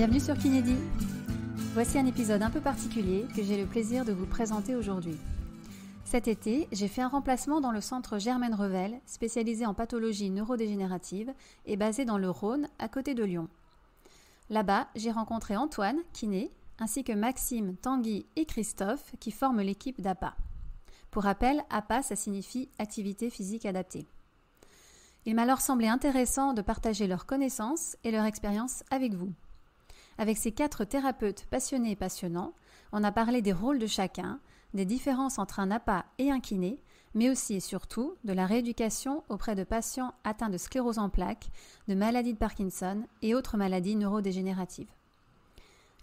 Bienvenue sur Kinédi. Voici un épisode un peu particulier que j'ai le plaisir de vous présenter aujourd'hui. Cet été, j'ai fait un remplacement dans le centre Germaine Revel, spécialisé en pathologie neurodégénérative et basé dans le Rhône, à côté de Lyon. Là-bas, j'ai rencontré Antoine, kiné, ainsi que Maxime, Tanguy et Christophe, qui forment l'équipe d'APA. Pour rappel, APA, ça signifie Activité physique adaptée. Il m'a alors semblé intéressant de partager leurs connaissances et leur expérience avec vous. Avec ces 4 thérapeutes passionnés et passionnants, on a parlé des rôles de chacun, des différences entre un APA et un kiné, mais aussi et surtout de la rééducation auprès de patients atteints de sclérose en plaques, de maladie de Parkinson et autres maladies neurodégénératives.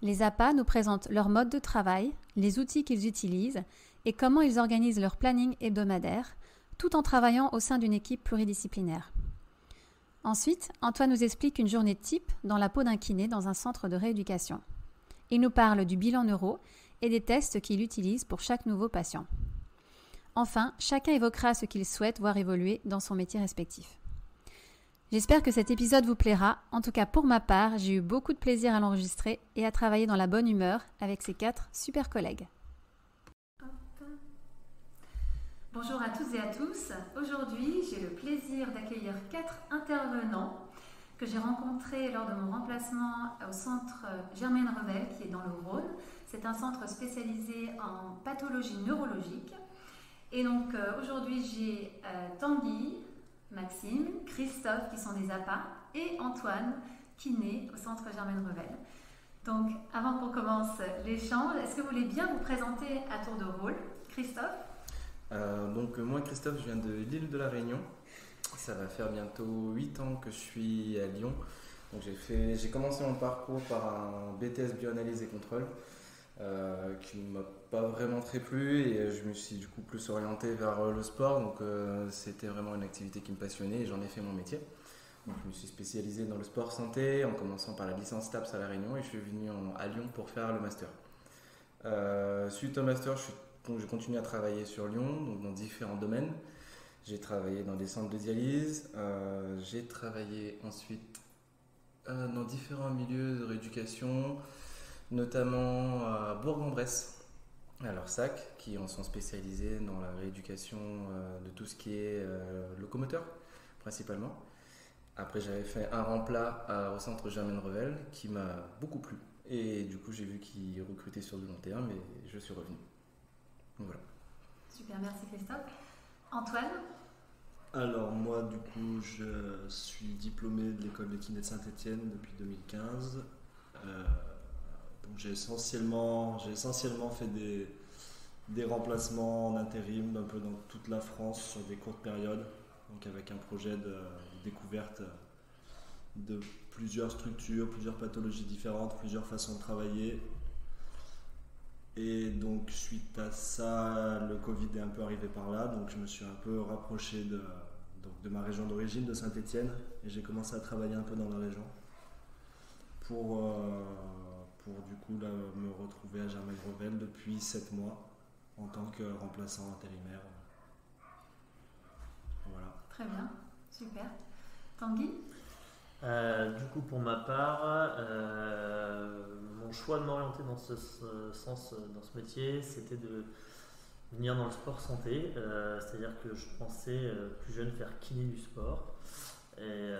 Les APA nous présentent leur mode de travail, les outils qu'ils utilisent et comment ils organisent leur planning hebdomadaire, tout en travaillant au sein d'une équipe pluridisciplinaire. Ensuite, Antoine nous explique une journée type dans la peau d'un kiné dans un centre de rééducation. Il nous parle du bilan neuro et des tests qu'il utilise pour chaque nouveau patient. Enfin, chacun évoquera ce qu'il souhaite voir évoluer dans son métier respectif. J'espère que cet épisode vous plaira. En tout cas, pour ma part, j'ai eu beaucoup de plaisir à l'enregistrer et à travailler dans la bonne humeur avec ces 4 super collègues. Bonjour à toutes et à tous. Aujourd'hui, j'ai le plaisir d'accueillir 4 intervenants que j'ai rencontrés lors de mon remplacement au centre Germaine Revel qui est dans le Rhône. C'est un centre spécialisé en pathologie neurologique. Et donc aujourd'hui, j'ai Tanguy, Maxime, Christophe qui sont des APA et Antoine kiné au centre Germaine Revel. Donc avant qu'on commence l'échange, est-ce que vous voulez bien vous présenter à tour de rôle? Christophe? Donc moi Christophe, je viens de l'île de la Réunion. Ça va faire bientôt 8 ans que je suis à Lyon. Donc j'ai commencé mon parcours par un BTS bioanalyse et contrôle qui ne m'a pas vraiment très plu et je me suis du coup plus orienté vers le sport. Donc c'était vraiment une activité qui me passionnait et j'en ai fait mon métier. Donc je me suis spécialisé dans le sport santé en commençant par la licence TAPS à la Réunion et je suis venu à Lyon pour faire le master. Suite au master, je continue à travailler sur Lyon, donc dans différents domaines. J'ai travaillé dans des centres de dialyse, j'ai travaillé ensuite dans différents milieux de rééducation, notamment à Bourg-en-Bresse, à l'Orsac, qui en sont spécialisés dans la rééducation de tout ce qui est locomoteur, principalement. Après, j'avais fait un remplat au centre Germaine Revel, qui m'a beaucoup plu. Et du coup, j'ai vu qu'ils recrutaient sur du long terme et je suis revenu. Voilà. Super, merci Christophe. Antoine? Alors moi du coup je suis diplômé de l'école de kiné de Saint-Étienne depuis 2015. Donc j'ai essentiellement fait des remplacements en intérim un peu dans toute la France sur des courtes périodes. Donc avec un projet de découverte de plusieurs structures, plusieurs pathologies différentes, plusieurs façons de travailler. Et donc suite à ça, le Covid est un peu arrivé par là, donc je me suis un peu rapproché de ma région d'origine, de Saint-Étienne, et j'ai commencé à travailler un peu dans la région pour du coup là, me retrouver à Germaine Revel depuis 7 mois en tant que remplaçant intérimaire. Voilà. Très bien, super. Tanguy? Du coup, pour ma part, mon choix de m'orienter dans ce sens, dans ce métier, c'était de venir dans le sport santé. C'est-à-dire que je pensais plus jeune faire kiné du sport. Et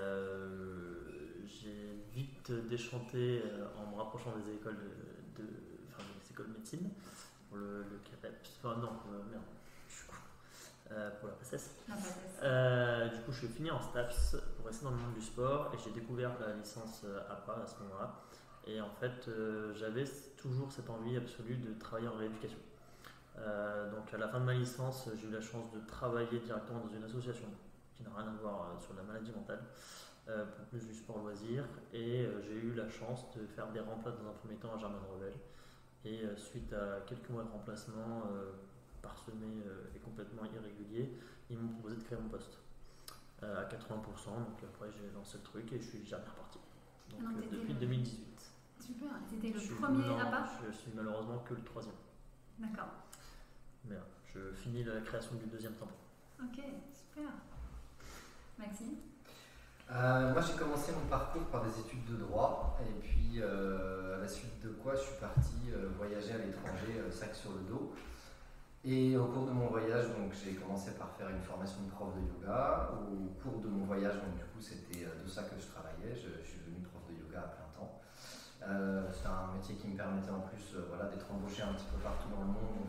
j'ai vite déchanté en me rapprochant des écoles des écoles de médecine pour le CAPEPS. Enfin, non, merde. Pour la PACES. Du coup, je suis fini en STAPS pour rester dans le monde du sport et j'ai découvert la licence APA à ce moment-là. Et en fait, j'avais toujours cette envie absolue de travailler en rééducation. Donc, à la fin de ma licence, j'ai eu la chance de travailler directement dans une association qui n'a rien à voir sur la maladie mentale, pour plus du sport loisir. Et j'ai eu la chance de faire des remplats dans un premier temps à Germaine Revel. Et suite à quelques mois de remplacement, parsemé et complètement irrégulier, ils m'ont proposé de créer mon poste à 80%. Donc après j'ai lancé le truc et je suis jamais reparti. Donc depuis 2018. Super, c'était le premier APA? Je suis malheureusement que le 3e. D'accord. Mais je finis la création du 2e tampon. Ok, super. Maxime? Moi, j'ai commencé mon parcours par des études de droit, et puis à la suite de quoi je suis parti voyager à l'étranger, sac sur le dos. Et au cours de mon voyage, donc, j'ai commencé par faire une formation de prof de yoga. Au cours de mon voyage, donc, du coup, c'était de ça que je travaillais. Je suis devenu prof de yoga à plein temps. C'était un métier qui me permettait en plus d'être embauché un petit peu partout dans le monde, donc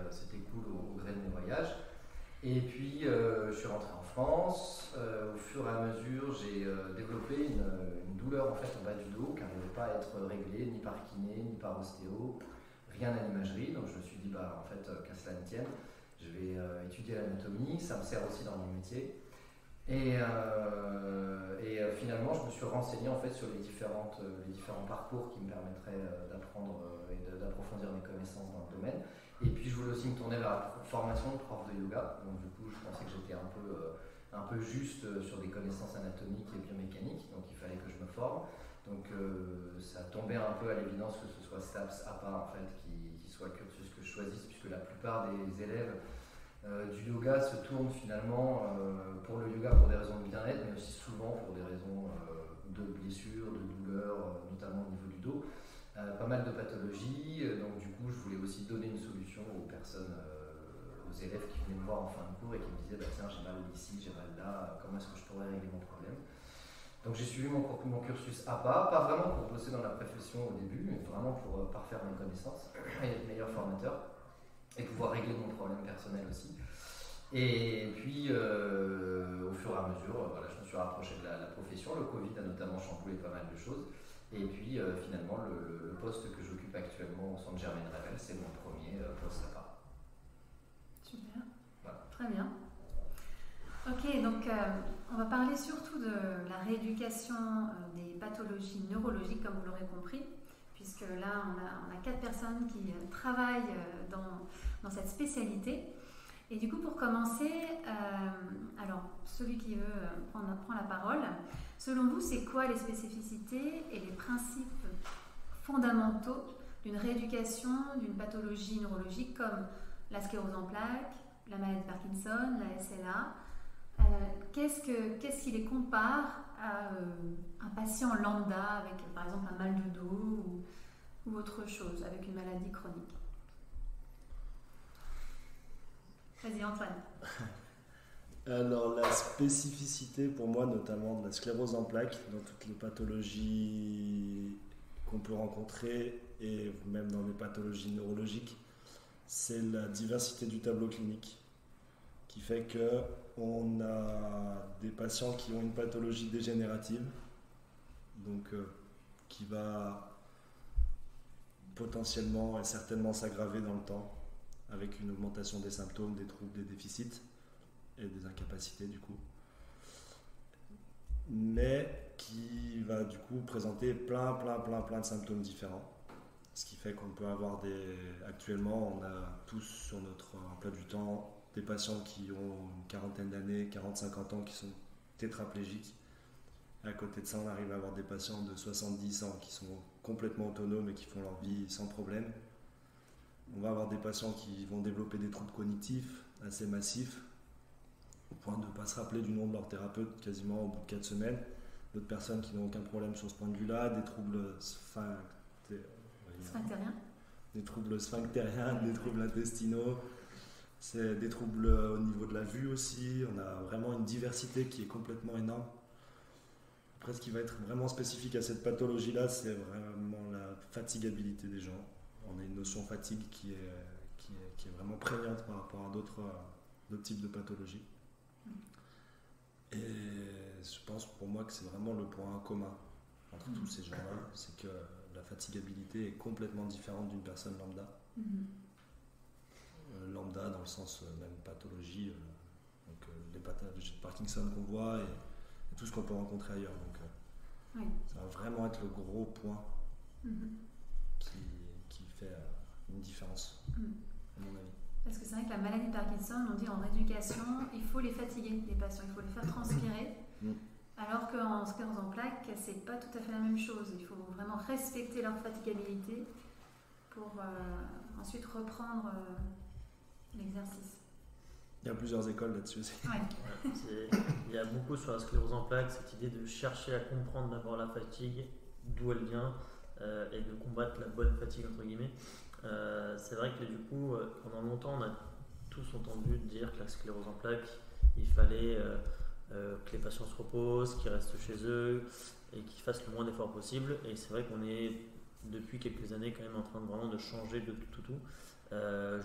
c'était cool au gré de mes voyages. Et puis je suis rentré en France. Au fur et à mesure, j'ai développé une douleur en fait en bas du dos qui n'arrivait pas à être réglée ni par kiné, ni par ostéo, rien à l'imagerie. Donc je me suis dit, en fait, qu'à cela ne tienne, je vais étudier l'anatomie, ça me sert aussi dans mon métier. Et finalement, je me suis renseigné en fait sur les différents parcours qui me permettraient d'apprendre et d'approfondir mes connaissances dans le domaine. Et puis, je voulais aussi me tourner vers la formation de prof de yoga. Donc, du coup, je pensais que j'étais un peu juste sur des connaissances anatomiques et biomécaniques. Donc, il fallait que je me forme. Donc, ça tombait un peu à l'évidence que ce soit STAPS, APA, en fait, qui soit le cursus que je choisisse, puisque la plupart des élèves du yoga se tournent finalement pour le yoga pour des raisons de bien-être, mais aussi souvent pour des raisons de blessures, de douleurs, notamment au niveau du dos. Pas mal de pathologies, donc du coup je voulais aussi donner une solution aux personnes, aux élèves qui venaient me voir en fin de cours et qui me disaient tiens, j'ai mal ici, j'ai mal là, comment est-ce que je pourrais régler mon problème. Donc j'ai suivi mon cursus APA, pas vraiment pour bosser dans la profession au début, mais vraiment pour parfaire mes connaissances et être meilleur formateur et pouvoir régler mon problème personnel aussi. Et puis au fur et à mesure, je me suis rapproché de la profession. Le Covid a notamment chamboulé pas mal de choses. Et puis finalement, le poste que j'occupe actuellement au centre Germaine Revel, c'est mon premier poste à part. Super, Voilà. Très bien. Ok, donc on va parler surtout de la rééducation des pathologies neurologiques, comme vous l'aurez compris, puisque là on a 4 personnes qui travaillent dans cette spécialité. Et du coup, pour commencer, alors celui qui veut prend la parole. Selon vous, c'est quoi les spécificités et les principes fondamentaux d'une rééducation d'une pathologie neurologique comme la sclérose en plaques, la maladie de Parkinson, la SLA? Qu'est-ce qui les compare à un patient lambda avec par exemple un mal de dos ou autre chose, avec une maladie chronique? Vas-y Antoine. Alors la spécificité pour moi, notamment de la sclérose en plaques, dans toutes les pathologies qu'on peut rencontrer et même dans les pathologies neurologiques, c'est la diversité du tableau clinique qui fait que on a des patients qui ont une pathologie dégénérative, donc qui va potentiellement et certainement s'aggraver dans le temps avec une augmentation des symptômes, des troubles, des déficits et des incapacités du coup, mais qui va du coup présenter plein de symptômes différents, ce qui fait qu'on peut avoir actuellement on a tous sur notre emploi du temps des patients qui ont une quarantaine d'années, 40-50 ans qui sont tétraplégiques. À côté de ça, on arrive à avoir des patients de 70 ans qui sont complètement autonomes et qui font leur vie sans problème. On va avoir des patients qui vont développer des troubles cognitifs assez massifs, au point de ne pas se rappeler du nom de leur thérapeute quasiment au bout de 4 semaines. D'autres personnes qui n'ont aucun problème sur ce point de vue-là, des troubles sphinctériens, des troubles intestinaux, c'est des troubles au niveau de la vue aussi. On a vraiment une diversité qui est complètement énorme. Après, ce qui va être vraiment spécifique à cette pathologie-là, c'est vraiment la fatigabilité des gens. On a une notion fatigue qui est vraiment prégnante par rapport à d'autres types de pathologies. Et je pense pour moi que c'est vraiment le point commun entre tous ces gens-là, c'est que la fatigabilité est complètement différente d'une personne lambda. Lambda dans le sens même pathologie, donc les pathologies de Parkinson qu'on voit et tout ce qu'on peut rencontrer ailleurs. Donc ça va vraiment être le gros point qui fait une différence, à mon avis. Parce que c'est vrai que la maladie de Parkinson, on dit en rééducation, il faut les fatiguer, les patients, il faut les faire transpirer. Alors qu'en sclérose en plaques, c'est pas tout à fait la même chose. Il faut vraiment respecter leur fatigabilité pour ensuite reprendre l'exercice. Il y a plusieurs écoles là-dessus aussi. Ouais. Il y a beaucoup sur la sclérose en plaques, cette idée de chercher à comprendre d'abord la fatigue, d'où elle vient, et de combattre la bonne fatigue entre guillemets. C'est vrai que du coup, pendant longtemps, on a tous entendu dire que la sclérose en plaques, il fallait que les patients se reposent, qu'ils restent chez eux et qu'ils fassent le moins d'efforts possible. Et c'est vrai qu'on est depuis quelques années quand même en train de vraiment de changer de tout.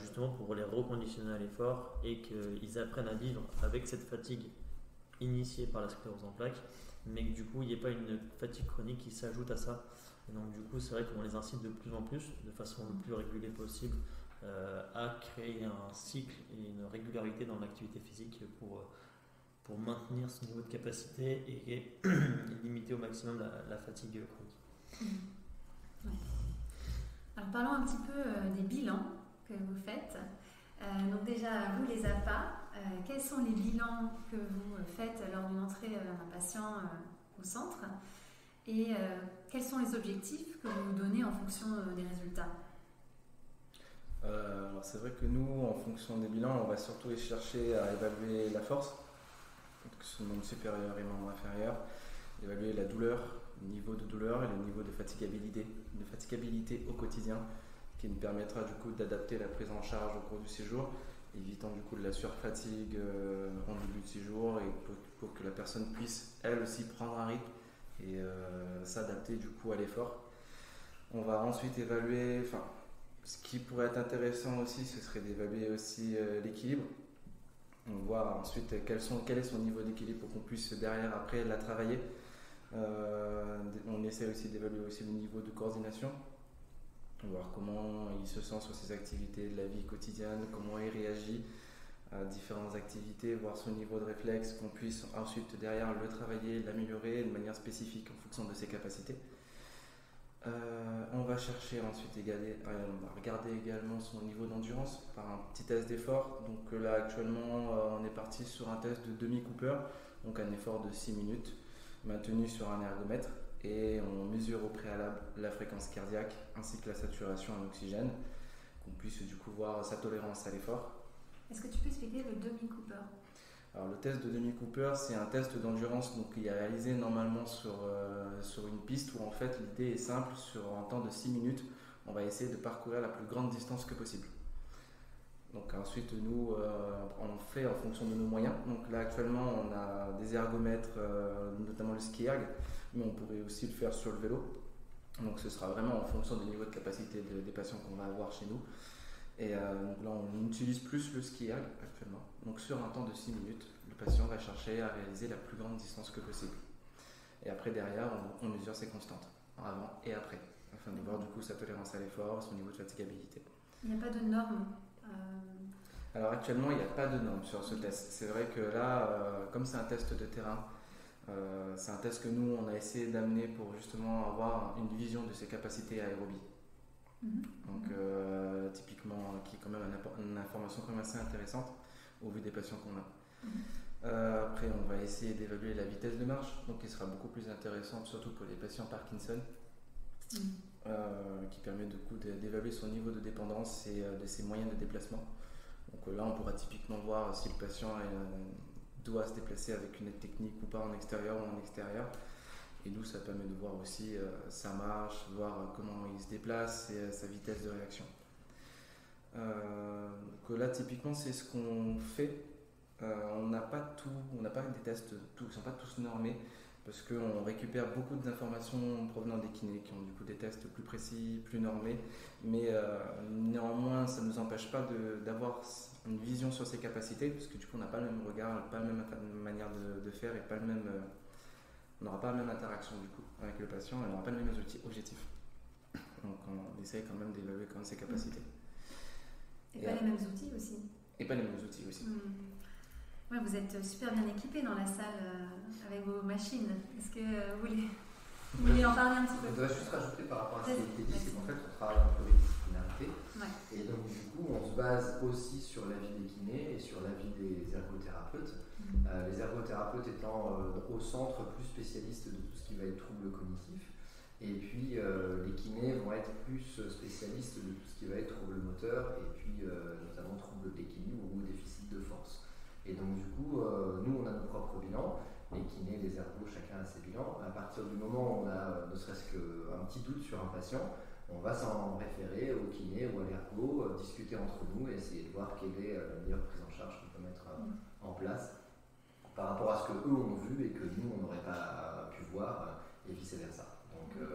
Justement pour les reconditionner à l'effort et qu'ils apprennent à vivre avec cette fatigue initiée par la sclérose en plaques, mais que du coup il n'y ait pas une fatigue chronique qui s'ajoute à ça. Et donc du coup c'est vrai qu'on les incite de plus en plus, de façon le plus régulière possible, à créer un cycle et une régularité dans l'activité physique pour maintenir ce niveau de capacité et limiter au maximum la fatigue chronique. Ouais. Alors parlons un petit peu des bilans que vous faites. Donc déjà, vous les APA, quels sont les bilans que vous faites lors d'une entrée d'un patient au centre et quels sont les objectifs que vous donnez en fonction des résultats? Alors c'est vrai que nous, en fonction des bilans, on va surtout chercher à évaluer la force, que ce soit membre supérieur et membre inférieur, évaluer la douleur, le niveau de douleur et le niveau de fatigabilité au quotidien, qui nous permettra du coup d'adapter la prise en charge au cours du séjour, évitant du coup de la surfatigue en début de séjour et pour que la personne puisse elle aussi prendre un rythme et s'adapter du coup à l'effort. On va ensuite évaluer, ce qui pourrait être intéressant aussi, ce serait d'évaluer aussi l'équilibre. On voit ensuite quel est son niveau d'équilibre pour qu'on puisse derrière après la travailler. On essaie aussi d'évaluer aussi le niveau de coordination, voir comment il se sent sur ses activités de la vie quotidienne, comment il réagit à différentes activités, voir son niveau de réflexe, qu'on puisse ensuite derrière le travailler, l'améliorer de manière spécifique en fonction de ses capacités. On va chercher ensuite on va regarder également son niveau d'endurance par un petit test d'effort. Donc là actuellement on est parti sur un test de demi-Cooper, donc un effort de 6 minutes maintenu sur un ergomètre et on mesure au préalable la fréquence cardiaque ainsi que la saturation en oxygène, qu'on puisse du coup voir sa tolérance à l'effort. Est-ce que tu peux expliquer le demi-Cooper? Alors le test de demi-Cooper, c'est un test d'endurance qui est réalisé normalement sur une piste où en fait l'idée est simple, sur un temps de 6 minutes, on va essayer de parcourir la plus grande distance que possible. Donc ensuite nous on fait en fonction de nos moyens. Donc là actuellement on a des ergomètres, notamment le ski erg, mais on pourrait aussi le faire sur le vélo. Donc ce sera vraiment en fonction du niveau de capacité des patients qu'on va avoir chez nous. Et donc là on utilise plus le ski erg actuellement. Donc sur un temps de 6 minutes, le patient va chercher à réaliser la plus grande distance que possible. Et après derrière on mesure ses constantes, avant et après, afin de voir du coup sa tolérance à l'effort, son niveau de fatigabilité. Il n'y a pas de normes Alors actuellement il n'y a pas de normes sur ce test. C'est vrai que là, comme c'est un test de terrain, c'est un test que nous on a essayé d'amener pour justement avoir une vision de ses capacités aérobie. Donc typiquement qui est quand même une information quand même assez intéressante au vu des patients qu'on a. Après on va essayer d'évaluer la vitesse de marche, donc qui sera beaucoup plus intéressante surtout pour les patients Parkinson, qui permet du coup d'évaluer son niveau de dépendance et de ses moyens de déplacement. Donc là on pourra typiquement voir si le patient doit se déplacer avec une aide technique ou pas en extérieur ou en extérieur. Et nous, ça permet de voir aussi sa marche, voir comment il se déplace et sa vitesse de réaction. Donc là, typiquement, c'est ce qu'on fait. On n'a pas des tests qui ne sont pas tous normés parce qu'on récupère beaucoup d'informations provenant des kinés qui ont du coup des tests plus précis, plus normés. Mais néanmoins, ça ne nous empêche pas d'avoir une vision sur ses capacités parce que du coup, on n'a pas le même regard, pas la même manière de faire et pas le même... on n'aura pas la même interaction du coup avec le patient et on n'aura pas les mêmes objectifs. Donc on essaye quand même d'évaluer quand même ses capacités. Et pas les mêmes outils aussi. Et pas les mêmes outils aussi. Ouais, vous êtes super bien équipés dans la salle avec vos machines. Est-ce que vous voulez en parler un petit peu? Je voudrais juste rajouter par rapport à ce qui a été dit, c'est qu'en fait on travaille en pluridisciplinarité. Ouais. Et donc du coup on se base aussi sur l'avis des kinés et sur l'avis des ergothérapeutes. Les ergothérapeutes étant au centre plus spécialistes de tout ce qui va être troubles cognitifs Et puis les kinés vont être plus spécialistes de tout ce qui va être trouble moteur et puis notamment trouble d'équilibre ou déficit de force. Et donc du coup, nous on a nos propres bilans, les kinés, les ergos, chacun a ses bilans. À partir du moment où on a ne serait-ce qu'un petit doute sur un patient, on va s'en référer au kiné ou à l'ergo, discuter entre nous et essayer de voir quelle est la meilleure prise en charge qu'on peut mettre en place par rapport à ce que eux ont vu et que nous on n'aurait pas pu voir et vice versa. Donc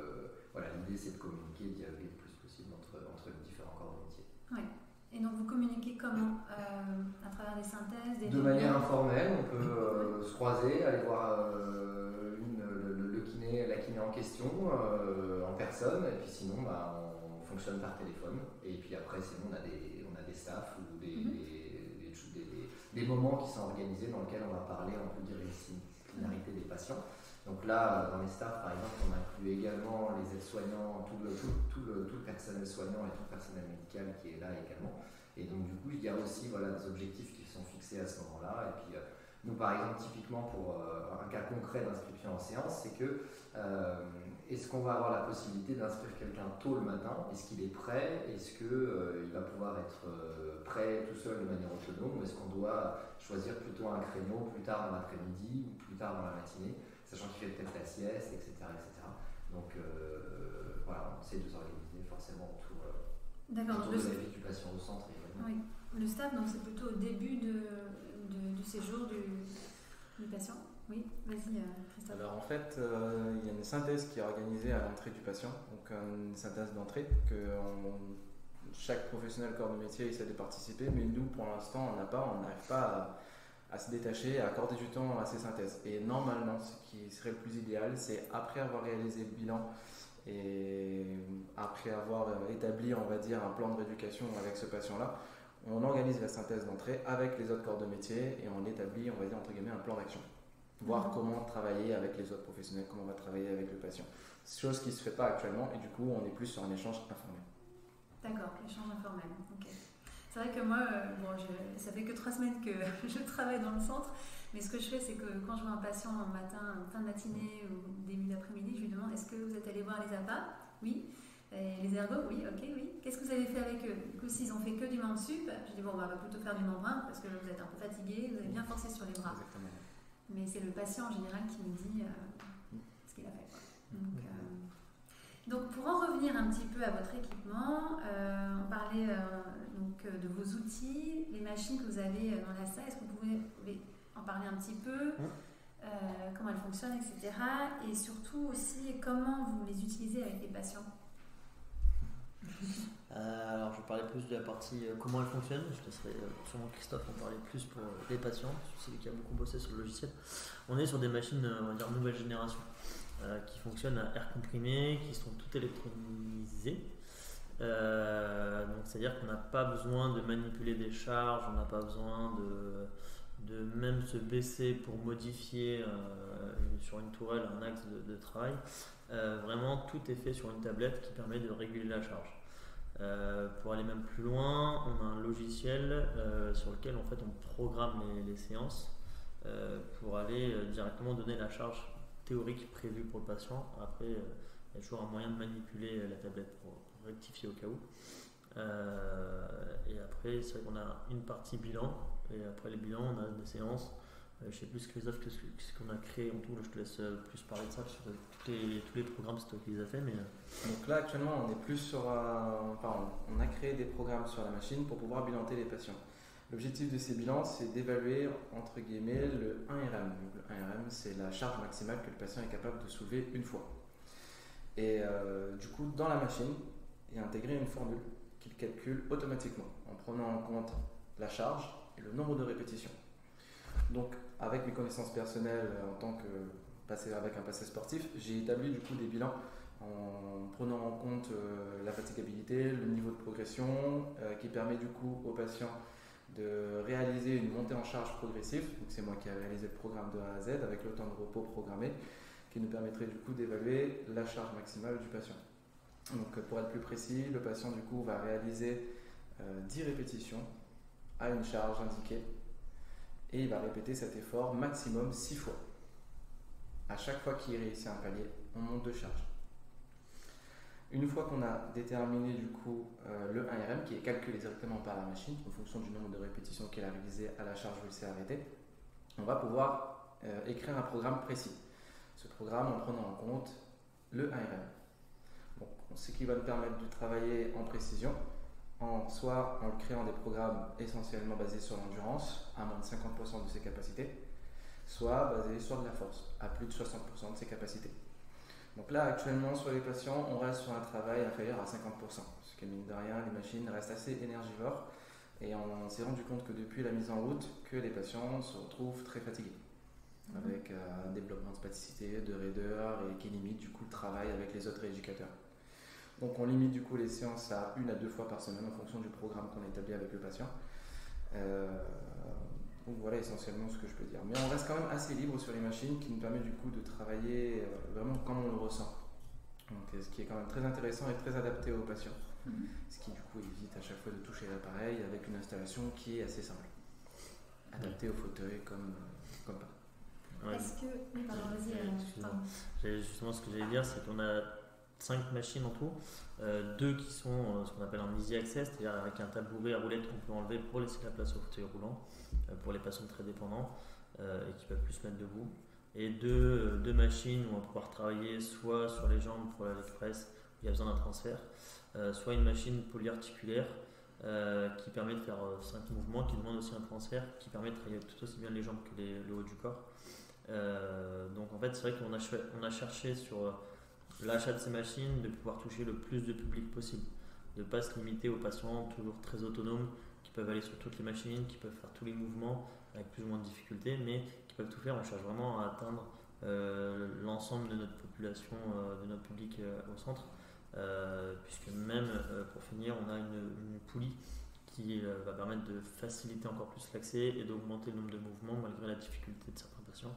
voilà, l'idée c'est de communiquer, de dialoguer le plus possible entre les différents corps de métier. Oui. Et donc vous communiquez comment à travers des synthèses, des De manière informelle, on peut se croiser, aller voir le kiné, la kiné en question en personne, et puis sinon on fonctionne par téléphone. Et puis après sinon on a des staffs ou des moments qui sont organisés dans lesquels on va parler un peu d'irrégularité des patients. Donc là, dans les staffs, par exemple, on inclut également les aides-soignants, tout le personnel soignant et tout le personnel médical qui est là également. Et donc du coup, il y a aussi des objectifs qui sont fixés à ce moment-là. Et puis nous, par exemple, typiquement pour un cas concret d'inscription en séance, c'est que est-ce qu'on va avoir la possibilité d'inscrire quelqu'un tôt le matin? Est-ce qu'il est prêt? Est-ce qu'il va pouvoir être prêt tout seul de manière autonome? Ou est-ce qu'on doit choisir plutôt un créneau plus tard dans l'après-midi ou plus tard dans la matinée, sachant qu'il fait peut-être la sieste, etc. Donc voilà, on essaie de s'organiser forcément autour de la vie du patient au centre. Oui. Le staff, donc c'est plutôt au début du séjour du patient. Oui, vas-y Christophe. Alors en fait, il y a une synthèse qui est organisée à l'entrée du patient, donc une synthèse d'entrée que chaque professionnel corps de métier essaie de participer, mais nous pour l'instant on n'arrive pas à se détacher, à accorder du temps à ces synthèses. Et normalement, ce qui serait le plus idéal, c'est après avoir réalisé le bilan et après avoir établi, on va dire, un plan de rééducation avec ce patient-là, on organise la synthèse d'entrée avec les autres corps de métier et on établit, on va dire, entre guillemets, un plan d'action. Voir comment travailler avec les autres professionnels, comment on va travailler avec le patient. Chose qui ne se fait pas actuellement et du coup, on est plus sur un échange informel. D'accord, échange informel. Ok. C'est vrai que moi, ça fait que 3 semaines que je travaille dans le centre, mais ce que je fais, c'est que quand je vois un patient en matin, fin de matinée ou début d'après-midi, je lui demande: est-ce que vous êtes allé voir les APA? Oui. Et les ergos? Oui, ok, oui. Qu'est-ce que vous avez fait avec eux? Du coup, s'ils ont fait que du membre sup, je dis: bon, on va plutôt faire du membre 1 parce que vous êtes un peu fatigué, vous avez bien forcé sur les bras. Exactement. Mais c'est le patient en général qui me dit ce qu'il a fait. Donc pour en revenir un petit peu à votre équipement, on parlait de vos outils, les machines que vous avez dans la salle. Est-ce que vous pouvez en parler un petit peu, comment elles fonctionnent, etc. Et surtout aussi comment vous les utilisez avec les patients? Alors je vais parler plus de la partie comment elle fonctionne. Je laisserai sûrement Christophe en parler plus pour les patients, c'est lui qui a beaucoup bossé sur le logiciel. On est sur des machines, on va dire, nouvelle génération, qui fonctionnent à air comprimé, qui sont toutes électronisées. Donc c'est-à-dire qu'on n'a pas besoin de manipuler des charges, on n'a pas besoin de même se baisser pour modifier sur une tourelle un axe de travail. Vraiment tout est fait sur une tablette qui permet de réguler la charge. Pour aller même plus loin, on a un logiciel sur lequel en fait on programme les séances pour aller directement donner la charge théorique prévue pour le patient. Après, il y a toujours un moyen de manipuler la tablette pour rectifier au cas où. Et après, c'est vrai qu'on a une partie bilan, et après les bilans, on a des séances. Je ne sais plus, Christophe, ce qu'on a créé en tout. Je te laisse plus parler de ça sur tous les programmes, c'est toi qui les as fait. Mais... Donc là, actuellement, on est plus sur on a créé des programmes sur la machine pour pouvoir bilanter les patients. L'objectif de ces bilans, c'est d'évaluer, entre guillemets, le 1RM. Le 1RM, c'est la charge maximale que le patient est capable de soulever une fois. Et du coup, dans la machine, il y a intégré une formule qu'il calcule automatiquement en prenant en compte la charge et le nombre de répétitions. Donc, avec mes connaissances personnelles en tant que avec un passé sportif, j'ai établi du coup des bilans en prenant en compte la fatigabilité, le niveau de progression, qui permet du coup au patient de réaliser une montée en charge progressive. Donc c'est moi qui ai réalisé le programme de A à Z avec le temps de repos programmé qui nous permettrait du coup d'évaluer la charge maximale du patient. Donc pour être plus précis, le patient du coup va réaliser 10 répétitions à une charge indiquée et il va répéter cet effort maximum 6 fois. À chaque fois qu'il réussit un palier, on monte de charge. Une fois qu'on a déterminé du coup le 1RM qui est calculé directement par la machine en fonction du nombre de répétitions qu'elle a réalisé à la charge où il s'est arrêté, on va pouvoir écrire un programme précis. Ce programme en prenant en compte le 1RM. Donc, ce qui va nous permettre de travailler en précision, soit en créant des programmes essentiellement basés sur l'endurance, à moins de 50% de ses capacités, soit basés sur de la force, à plus de 60% de ses capacités. Donc là, actuellement, sur les patients, on reste sur un travail inférieur à 50%, ce qui, mine de rien, les machines restent assez énergivores, et on s'est rendu compte que depuis la mise en route, que les patients se retrouvent très fatigués, avec un développement de spasticité, de raideur, et qui limite du coup le travail avec les autres rééducateurs. Donc on limite du coup les séances à 1 à 2 fois par semaine en fonction du programme qu'on a établi avec le patient. Donc voilà essentiellement ce que je peux dire. Mais on reste quand même assez libre sur les machines qui nous permet du coup de travailler vraiment comme on le ressent. Donc, ce qui est quand même très intéressant et très adapté aux patients. Ce qui du coup évite à chaque fois de toucher l'appareil avec une installation qui est assez simple. Adaptée au fauteuil comme pas. Ouais. Est-ce que... Oui, pardon, vas-y. Justement, ce que j'allais dire, c'est qu'on a 5 machines en tout, 2 qui sont ce qu'on appelle un easy access, c'est-à-dire avec un tabouret à roulette qu'on peut enlever pour laisser la place au fauteuil roulant, pour les patients très dépendants et qui peuvent plus se mettre debout. Et deux machines où on va pouvoir travailler soit sur les jambes pour l'express, où il y a besoin d'un transfert, soit une machine polyarticulaire qui permet de faire 5 mouvements, qui demande aussi un transfert, qui permet de travailler tout aussi bien les jambes que le haut du corps. Donc en fait, c'est vrai qu'on a cherché sur l'achat de ces machines de pouvoir toucher le plus de public possible, de ne pas se limiter aux patients toujours très autonomes qui peuvent aller sur toutes les machines, qui peuvent faire tous les mouvements avec plus ou moins de difficultés, mais qui peuvent tout faire. On cherche vraiment à atteindre l'ensemble de notre population, de notre public au centre, puisque même pour finir, on a une poulie qui va permettre de faciliter encore plus l'accès et d'augmenter le nombre de mouvements malgré la difficulté de certains patients.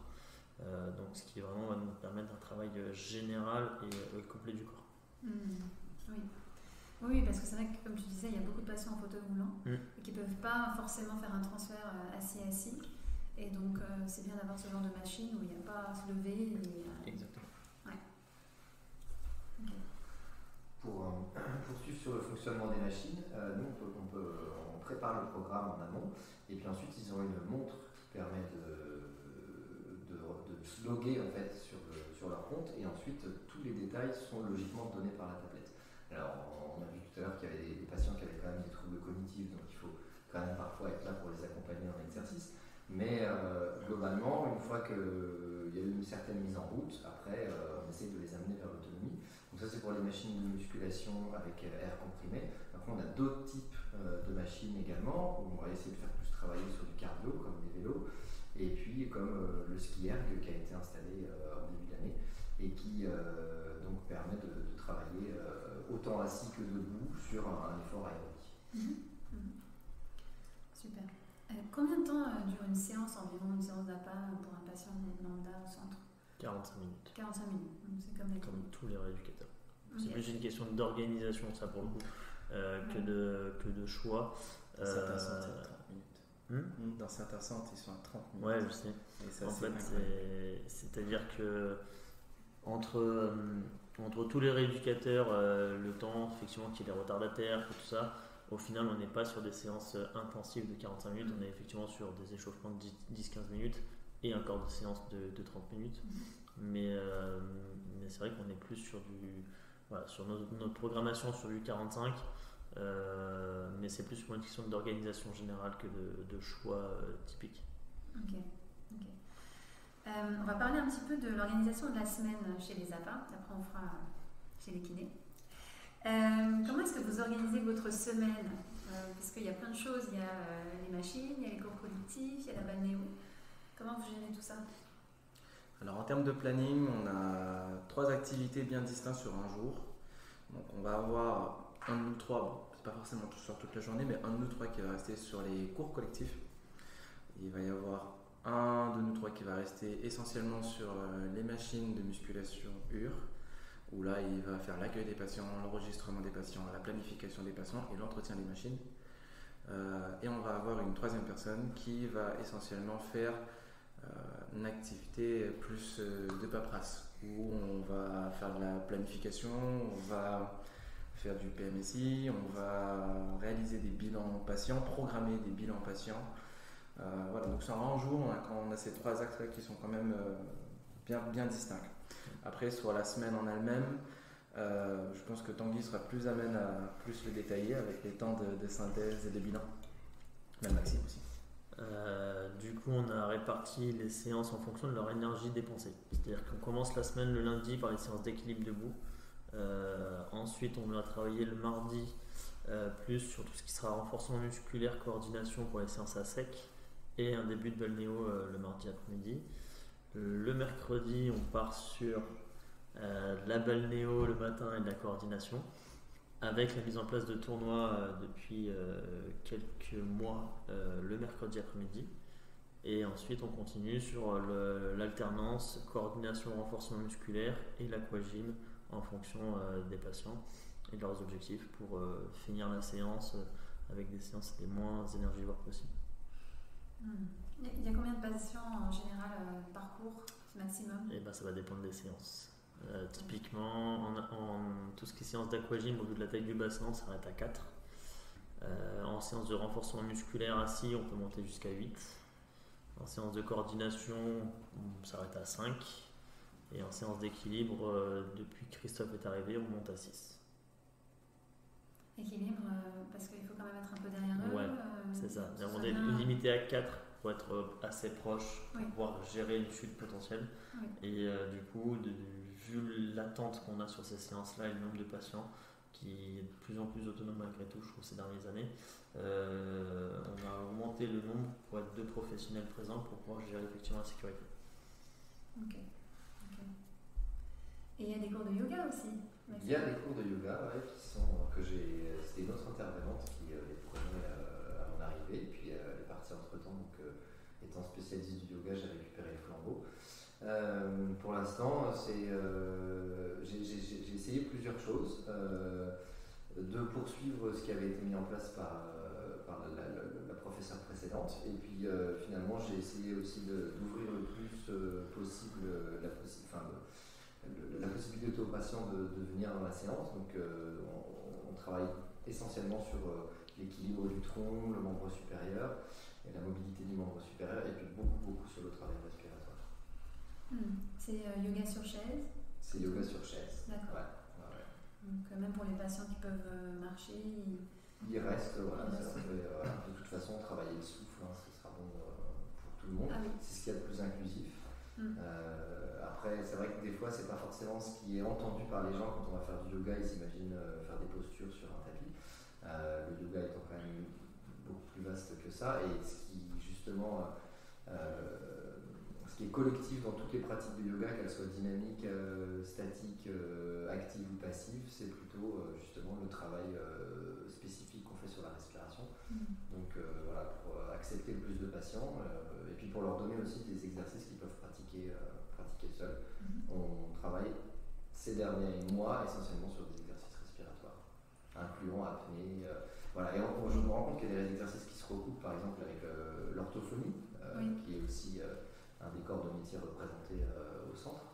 Donc ce qui vraiment va nous permettre d'un travail général et complet du corps. Oui, parce que c'est vrai que comme tu disais, il y a beaucoup de patients en fauteuil roulant qui ne peuvent pas forcément faire un transfert assis. Et donc c'est bien d'avoir ce genre de machine où il n'y a pas à se lever. Exactement. Ouais. Okay. Pour poursuivre sur le fonctionnement des machines, nous on prépare le programme en amont et puis ensuite ils ont une montre qui permet de se loguer en fait sur leur compte et ensuite tous les détails sont logiquement donnés par la tablette. Alors on a vu tout à l'heure qu'il y avait des patients qui avaient quand même des troubles cognitifs, donc il faut quand même parfois être là pour les accompagner en exercice, mais globalement une fois qu'il y a eu une certaine mise en route, après on essaie de les amener vers l'autonomie. Donc ça c'est pour les machines de musculation avec air comprimé. Après on a d'autres types de machines également où on va essayer de faire plus travailler sur du cardio comme des vélos. Et puis comme le ski erg qui a été installé en début d'année et qui donc permet de travailler autant assis que debout sur un effort aérobique. Super. Combien de temps dure une séance environ, une séance d'appât pour un patient lambda au centre? 45 minutes. 45 minutes, donc c'est comme tous les rééducateurs. Okay. C'est plus une question d'organisation, ça pour le coup, que de choix. Certains centres, c'est 30 minutes. Dans certains centres, ils sont à 30 minutes. Ouais, je sais. Et ça, en fait, c'est-à-dire que entre tous les rééducateurs, le temps, effectivement, qu'il y ait des retardataires, tout ça, au final, on n'est pas sur des séances intensives de 45 minutes, on est effectivement sur des échauffements de 10-15 minutes et encore des séances de 30 minutes. Mais c'est vrai qu'on est plus sur sur notre programmation sur du 45, mais c'est plus pour une question d'organisation générale que de choix typiques. Ok. On va parler un petit peu de l'organisation de la semaine chez les APA, après on fera chez les kinés. Comment est-ce que vous organisez votre semaine? Parce qu'il y a plein de choses, il y a les machines, il y a les cours collectifs, il y a la balnéo. Comment vous gérez tout ça? Alors en termes de planning, on a 3 activités bien distinctes sur un jour. Donc on va avoir un de nous 3, bon, c'est pas forcément sur toute la journée, mais un de nous 3 qui va rester sur les cours collectifs. Il va y avoir un de nous 3 qui va rester essentiellement sur les machines de musculation UR, où là il va faire l'accueil des patients, l'enregistrement des patients, la planification des patients et l'entretien des machines. Et on va avoir une 3e personne qui va essentiellement faire une activité plus de paperasse où on va faire de la planification, on va faire du PMSI, on va réaliser des bilans patients, programmer des bilans patients. Voilà, donc c'est un jour, on a ces 3 axes-là qui sont quand même bien distincts. Après, sur la semaine en elle-même, je pense que Tanguy sera plus amène à plus le détailler avec les temps de synthèse et de bilan. Même Maxime aussi. Du coup, on a réparti les séances en fonction de leur énergie dépensée. C'est-à-dire qu'on commence la semaine le lundi par les séances d'équilibre debout. Ensuite, on va travailler le mardi plus sur tout ce qui sera renforcement musculaire, coordination pour les séances à sec et un début de balnéo le mardi après-midi. Le mercredi, on part sur de la balnéo le matin et de la coordination, avec la mise en place de tournois depuis quelques mois le mercredi après-midi. Et ensuite, on continue sur l'alternance, coordination, renforcement musculaire et l'aquagym en fonction des patients et de leurs objectifs pour finir la séance avec des séances les moins énergivores possibles. Il y a combien de patients en général par cours maximum? Et ben, ça va dépendre des séances. Typiquement, en tout ce qui est séance d'aquagym, au vu de la taille du bassin, on s'arrête à 4. En séance de renforcement musculaire assis, on peut monter jusqu'à 8. En séance de coordination, on s'arrête à 5. Et en séance d'équilibre, depuis que Christophe est arrivé, on monte à 6. Équilibre, parce qu'il faut quand même être un peu derrière eux. Ouais, c'est ça. On est bien... limité à 4 pour être assez proche, pour pouvoir gérer une chute potentielle. Oui. Et du coup, vu l'attente qu'on a sur ces séances-là et le nombre de patients qui est de plus en plus autonome malgré tout, je trouve, ces dernières années, on a augmenté le nombre pour être 2 professionnels présents pour pouvoir gérer effectivement la sécurité. Ok. Et il y a des cours de yoga aussi? Il y a des cours de yoga c'était une autre intervenante qui les prenait à mon arrivée, et puis elle est partie entre temps, donc étant spécialiste du yoga, j'ai récupéré le flambeau. Pour l'instant, j'ai essayé plusieurs choses, de poursuivre ce qui avait été mis en place par la professeure précédente, et puis finalement j'ai essayé aussi d'ouvrir le plus possible la possibilité aux patients de venir dans la séance. Donc on travaille essentiellement sur l'équilibre du tronc, le membre supérieur et la mobilité du membre supérieur, et puis beaucoup sur le travail respiratoire. C'est yoga sur chaise? C'est yoga sur chaise. D'accord. Ouais. Donc même pour les patients qui peuvent marcher, il reste, de toute façon, travailler le souffle, ce sera bon pour tout le monde. Ah oui. C'est ce qu'il y a de plus inclusif. Après, c'est vrai que des fois, c'est pas forcément ce qui est entendu par les gens quand on va faire du yoga. Ils s'imaginent faire des postures sur un tapis. Le yoga étant quand même beaucoup plus vaste que ça, et ce qui justement, ce qui est collectif dans toutes les pratiques de yoga, qu'elles soient dynamiques, statiques, actives ou passives, c'est plutôt justement le travail spécifique qu'on fait sur la respiration. Donc voilà, pour accepter le plus de patients, et puis pour leur donner aussi des exercices qu'ils peuvent pratiquer seuls. On travaille ces derniers mois essentiellement sur des exercices respiratoires, incluant apnée. Voilà. Et je me rends compte qu'il y a des exercices qui se recoupent, par exemple avec l'orthophonie, qui est aussi un des corps de métier représenté au centre.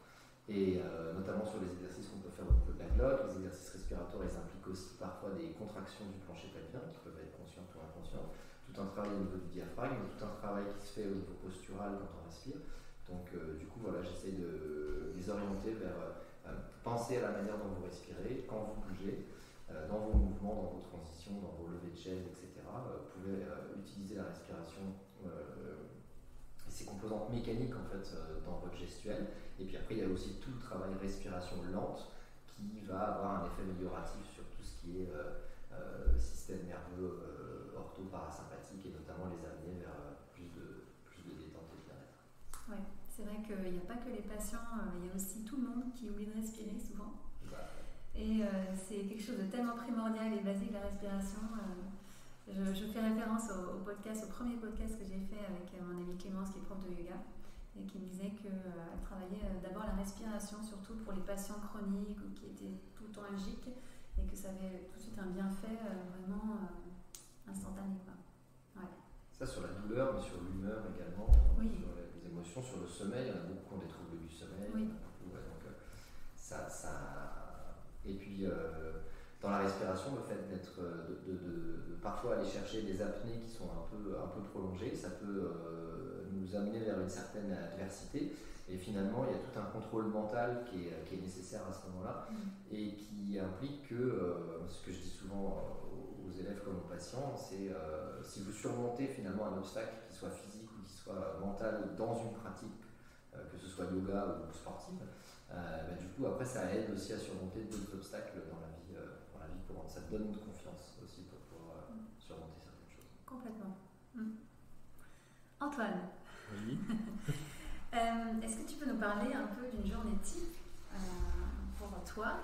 Et notamment sur les exercices qu'on peut faire au niveau de la glotte. Les exercices respiratoires, ils impliquent aussi parfois des contractions du plancher pelvien qui peuvent être conscientes ou inconscientes. Tout un travail au niveau du diaphragme, tout un travail qui se fait au niveau postural quand on respire. Donc du coup, voilà, j'essaie de les orienter vers penser à la manière dont vous respirez, quand vous bougez, dans vos mouvements, dans vos transitions, dans vos levées de chaise, etc. Vous pouvez utiliser la respiration et ses composantes mécaniques en fait dans votre gestuelle. Et puis après, il y a aussi tout le travail respiration lente qui va avoir un effet amélioratif sur tout ce qui est système nerveux ortho-parasympathique, et notamment les amener vers plus de détente et de bien-être. Oui, c'est vrai qu'il n'y a pas que les patients, il y a aussi tout le monde qui oublie de respirer souvent. Et c'est quelque chose de tellement primordial et basique, la respiration. Je fais référence au premier podcast que j'ai fait avec mon amie Clémence, qui est prof de yoga, et qui me disait qu'elle travaillait d'abord la respiration, surtout pour les patients chroniques ou qui étaient tout le temps algiques, et que ça avait tout de suite un bienfait vraiment instantané. Ça sur la douleur, mais sur l'humeur également, sur les émotions, le sommeil, il y en a beaucoup qui ont des troubles du sommeil. Oui. Ouais, donc, et puis dans la respiration, le fait d'être, de parfois aller chercher des apnées qui sont un peu prolongées, ça peut nous amener vers une certaine adversité. Et finalement, il y a tout un contrôle mental qui est nécessaire à ce moment-là et qui implique que, ce que je dis souvent aux élèves comme aux patients, c'est si vous surmontez finalement un obstacle qui soit physique ou qui soit mental dans une pratique, que ce soit yoga ou sportive, du coup après ça aide aussi à surmonter d'autres obstacles dans la vie courante. Ça te donne de confiance aussi pour pouvoir surmonter certaines choses. Complètement. Antoine, Oui. est-ce que tu peux nous parler un peu d'une journée type pour toi?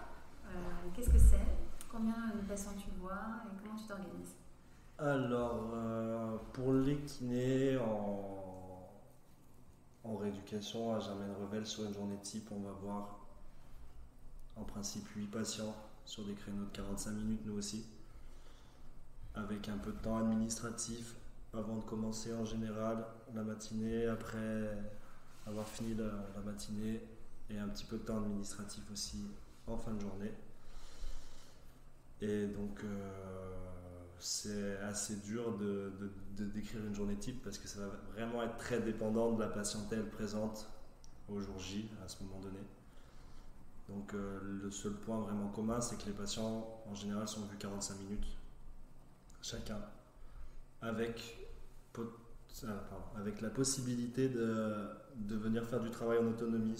Qu'est-ce que c'est? Combien de patients tu vois et comment tu t'organises? Alors, pour les kinés en rééducation à Germaine-Revel, sur une journée type, on va voir en principe 8 patients sur des créneaux de 45 minutes, nous aussi, avec un peu de temps administratif avant de commencer en général la matinée, après avoir fini la matinée, et un petit peu de temps administratif aussi en fin de journée. Et donc c'est assez dur de décrire une journée type parce que ça va vraiment être très dépendant de la patientèle présente au jour J à ce moment donné. Donc le seul point vraiment commun, c'est que les patients en général sont vus 45 minutes chacun, avec la possibilité de venir faire du travail en autonomie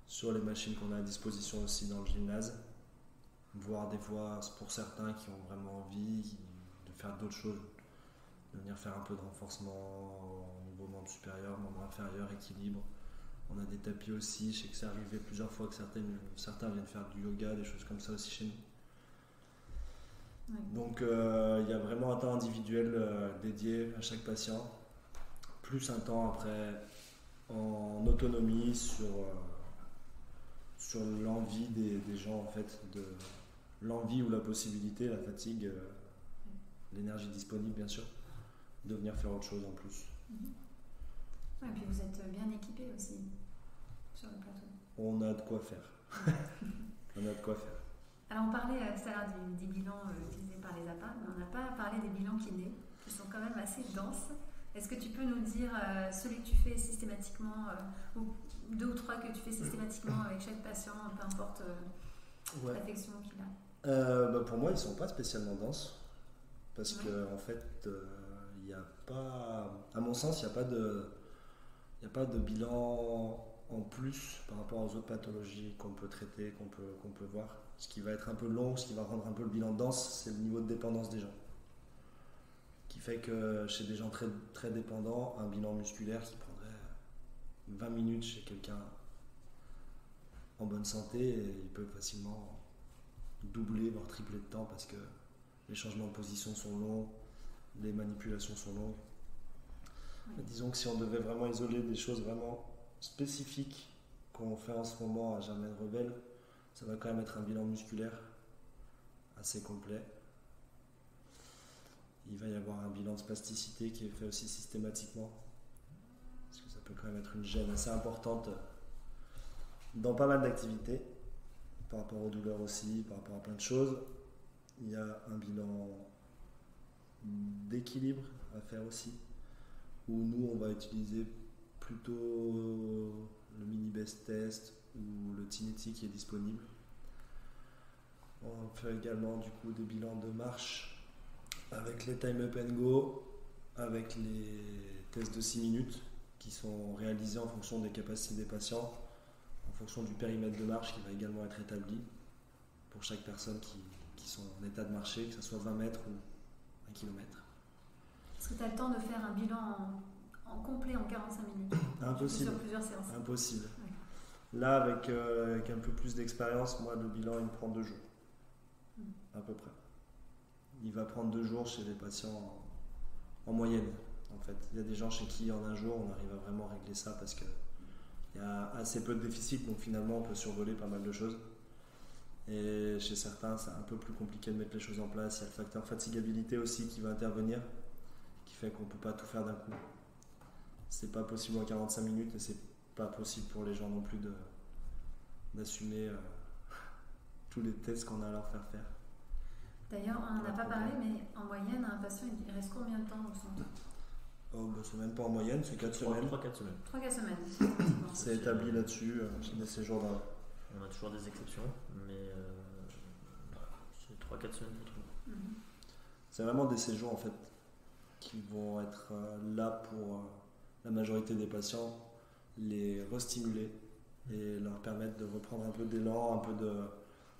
sur les machines qu'on a à disposition aussi dans le gymnase, voire des fois pour certains qui ont vraiment envie de faire d'autres choses, de venir faire un peu de renforcement au niveau membre supérieur, membre inférieur, équilibre. On a des tapis aussi, je sais que c'est arrivé plusieurs fois que certains viennent faire du yoga, des choses comme ça aussi chez nous. Oui. Donc il y a vraiment un temps individuel dédié à chaque patient, plus un temps après en autonomie sur l'envie des gens en fait, de l'envie ou la possibilité, la fatigue, l'énergie disponible bien sûr, de venir faire autre chose en plus. Et puis vous êtes bien équipés aussi sur le plateau. On a de quoi faire. On a de quoi faire. Alors on parlait tout à l'heure des bilans utilisés par les APA, mais on n'a pas parlé des bilans kinés, qui sont quand même assez denses. Est-ce que tu peux nous dire celui que tu fais systématiquement, ou 2 ou 3 que tu fais systématiquement avec chaque patient, peu importe l'affection qu'il a? Pour moi, ils ne sont pas spécialement denses, parce que en fait, il n'y a pas, à mon sens, il n'y a pas de bilan en plus par rapport aux autres pathologies qu'on peut traiter, qu'on peut voir. Ce qui va être un peu long, ce qui va rendre un peu le bilan dense, c'est le niveau de dépendance des gens. Qui fait que chez des gens très, très dépendants, un bilan musculaire qui prendrait 20 minutes chez quelqu'un en bonne santé, il peut facilement doubler, voire tripler de temps parce que les changements de position sont longs, les manipulations sont longues. Mais disons que si on devait vraiment isoler des choses vraiment spécifiques qu'on fait en ce moment à Germaine-Revel, ça va quand même être un bilan musculaire assez complet. Il va y avoir un bilan de spasticité qui est fait aussi systématiquement, parce que ça peut quand même être une gêne assez importante dans pas mal d'activités, par rapport aux douleurs aussi, par rapport à plein de choses. Il y a un bilan d'équilibre à faire aussi, où nous on va utiliser plutôt le mini best test ou le Tinetti qui est disponible. On fait également du coup des bilans de marche avec les time up and go, avec les tests de 6 minutes qui sont réalisés en fonction des capacités des patients, en fonction du périmètre de marche qui va également être établi pour chaque personne qui sont en état de marcher, que ce soit 20 mètres ou 1 km. Est-ce que tu as le temps de faire un bilan en complet en 45 minutes? Impossible. Sur plusieurs séances. Impossible. Ouais. Là, avec un peu plus d'expérience, moi, le bilan, il me prend 2 jours. À peu près. Il va prendre 2 jours chez les patients en moyenne, en fait. Il y a des gens chez qui, en 1 jour, on arrive à vraiment régler ça parce qu'il y a assez peu de déficit, donc finalement, on peut survoler pas mal de choses. Et chez certains, c'est un peu plus compliqué de mettre les choses en place. Il y a le facteur fatigabilité aussi qui va intervenir, qui fait qu'on ne peut pas tout faire d'un coup. c'est pas possible en 45 minutes et c'est pas possible pour les gens non plus d'assumer tous les tests qu'on a à leur faire faire. D'ailleurs, on n'en a pas parlé, mais en moyenne, un patient, il reste combien de temps au centre? C'est même pas en moyenne, c'est 4 semaines. 3-4 semaines. 3-4 semaines. C'est établi là-dessus, c'est des séjours d'un. On a toujours des exceptions, mais c'est 3-4 semaines pour tout le monde. C'est vraiment des séjours en fait qui vont être là pour la majorité des patients, les restimuler et leur permettre de reprendre un peu d'élan,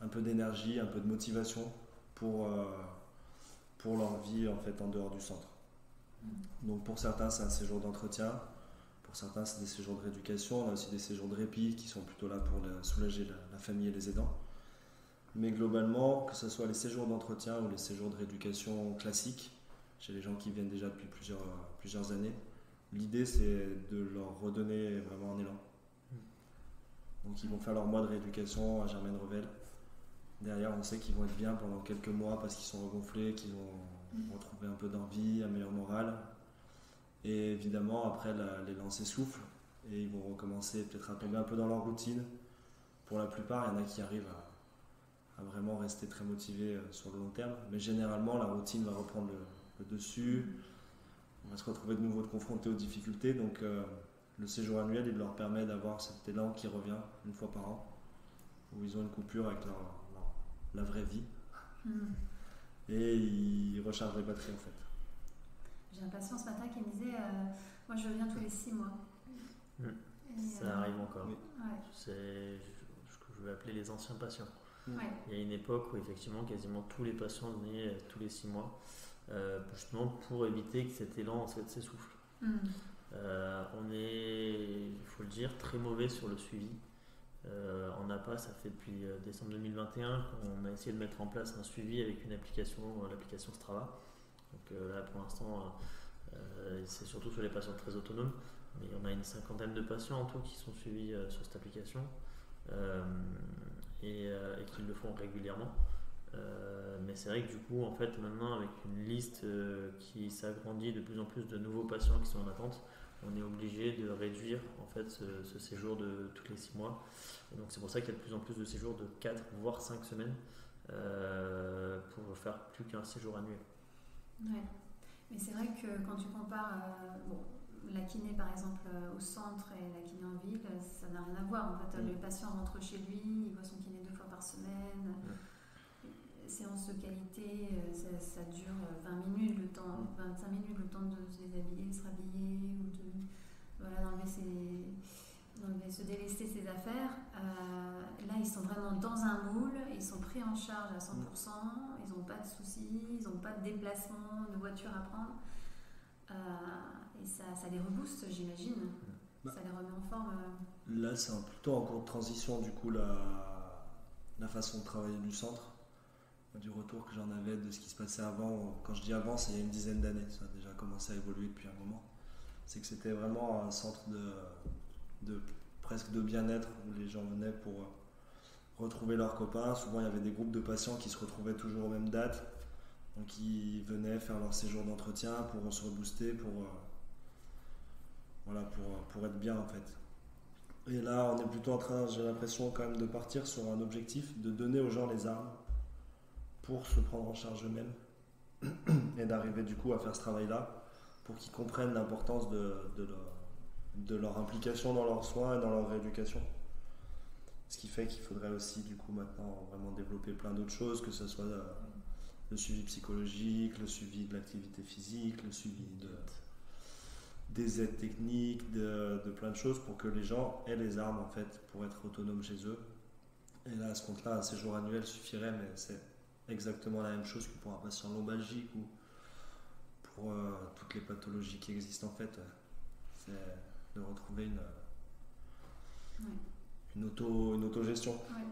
un peu d'énergie, un peu de motivation pour leur vie en fait en dehors du centre. Donc pour certains c'est un séjour d'entretien, pour certains c'est des séjours de rééducation, on a aussi des séjours de répit qui sont plutôt là pour soulager la famille et les aidants. Mais globalement, que ce soit les séjours d'entretien ou les séjours de rééducation classiques, chez les gens qui viennent déjà depuis plusieurs années, l'idée c'est de leur redonner vraiment un élan. Donc ils vont faire leur mois de rééducation à Germaine-Revel. Derrière, on sait qu'ils vont être bien pendant quelques mois parce qu'ils sont regonflés, qu'ils ont retrouvé un peu d'envie, un meilleur moral. Et évidemment, après, l'élan s'essouffle et ils vont recommencer peut-être à tomber un peu dans leur routine. Pour la plupart, il y en a qui arrivent à vraiment rester très motivés sur le long terme. Mais généralement, la routine va reprendre le dessus. On va se retrouver de nouveau confrontés aux difficultés. Donc, le séjour annuel, il leur permet d'avoir cet élan qui revient une fois par an, où ils ont une coupure avec la vraie vie. Et ils rechargent les batteries en fait. J'ai un patient ce matin qui me disait moi je viens tous les 6 mois. Ça arrive encore. Oui. Ouais. C'est ce que je vais appeler les anciens patients. Ouais. Il y a une époque où effectivement quasiment tous les patients venaient tous les 6 mois, justement pour éviter que cet élan en fait s'essouffle. On est, il faut le dire, très mauvais sur le suivi. En APA, ça fait depuis décembre 2021 qu'on a essayé de mettre en place un suivi avec une application, l'application Strava. Donc là, pour l'instant, c'est surtout sur les patients très autonomes, mais on a une 50aine de patients en tout qui sont suivis sur cette application et qui le font régulièrement. Mais c'est vrai que du coup, en fait, maintenant, avec une liste qui s'agrandit, de plus en plus de nouveaux patients qui sont en attente, on est obligé de réduire en fait ce séjour de tous les 6 mois. Et donc c'est pour ça qu'il y a de plus en plus de séjours de 4 voire 5 semaines pour faire plus qu'un séjour annuel. Ouais. Mais c'est vrai que quand tu compares la kiné par exemple au centre et la kiné en ville, ça n'a rien à voir. En fait, le patient rentre chez lui, il voit son kiné 2 fois par semaine. Séance de qualité, ça dure 20 minutes, 25 minutes, le temps de se déshabiller, de se rhabiller, ou d'enlever, se délester ses affaires. Là, ils sont vraiment dans un moule, ils sont pris en charge à 100%, ils n'ont pas de soucis, ils n'ont pas de déplacement, de voiture à prendre. Et ça les rebooste, j'imagine. Ça les remet en forme. Là, c'est plutôt en cours de transition, du coup, la façon de travailler du centre. Du retour que j'en avais de ce qui se passait avant. Quand je dis avant, c'est il y a une dizaine d'années. Ça a déjà commencé à évoluer depuis un moment. C'est que c'était vraiment un centre presque de bien-être où les gens venaient pour retrouver leurs copains. Souvent, il y avait des groupes de patients qui se retrouvaient toujours aux mêmes dates. Donc, ils venaient faire leur séjour d'entretien pour se rebooster, pour être bien en fait. Et là, on est plutôt en train, j'ai l'impression quand même de partir sur un objectif de donner aux gens les armes pour se prendre en charge eux-mêmes et d'arriver du coup à faire ce travail-là pour qu'ils comprennent l'importance de leur implication dans leurs soins et dans leur rééducation. Ce qui fait qu'il faudrait aussi du coup maintenant vraiment développer plein d'autres choses, que ce soit le suivi psychologique, le suivi de l'activité physique, le suivi des aides techniques, de plein de choses pour que les gens aient les armes en fait pour être autonomes chez eux. Et là à ce compte-là, un séjour annuel suffirait, mais c'est exactement la même chose que pour un patient lombalgique ou pour toutes les pathologies qui existent en fait. C'est de retrouver une autogestion. Ouais.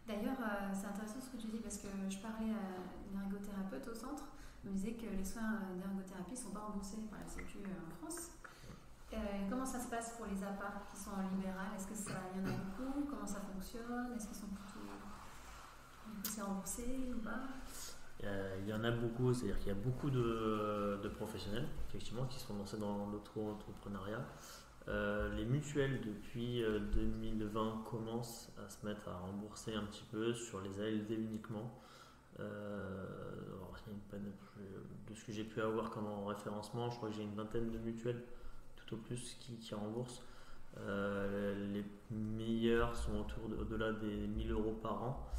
D'ailleurs, c'est intéressant ce que tu dis parce que je parlais à une ergothérapeute au centre. Elle me disait que les soins d'ergothérapie ne sont pas remboursés par la Sécu en France. Comment ça se passe pour les APA qui sont en libéral? Est-ce qu'il y en a beaucoup? Comment ça fonctionne? Est-ce qu'ils sont plutôt... c'est remboursé ou pas? Il y en a beaucoup, c'est-à-dire qu'il y a beaucoup de professionnels effectivement qui sont lancés dans l'auto-entrepreneuriat. Les mutuelles depuis 2020 commencent à se mettre à rembourser un petit peu sur les ALD uniquement. Alors, de ce que j'ai pu avoir comme référencement, je crois que j'ai une vingtaine de mutuelles tout au plus qui remboursent. Les meilleurs sont au-delà des 1000 euros par an.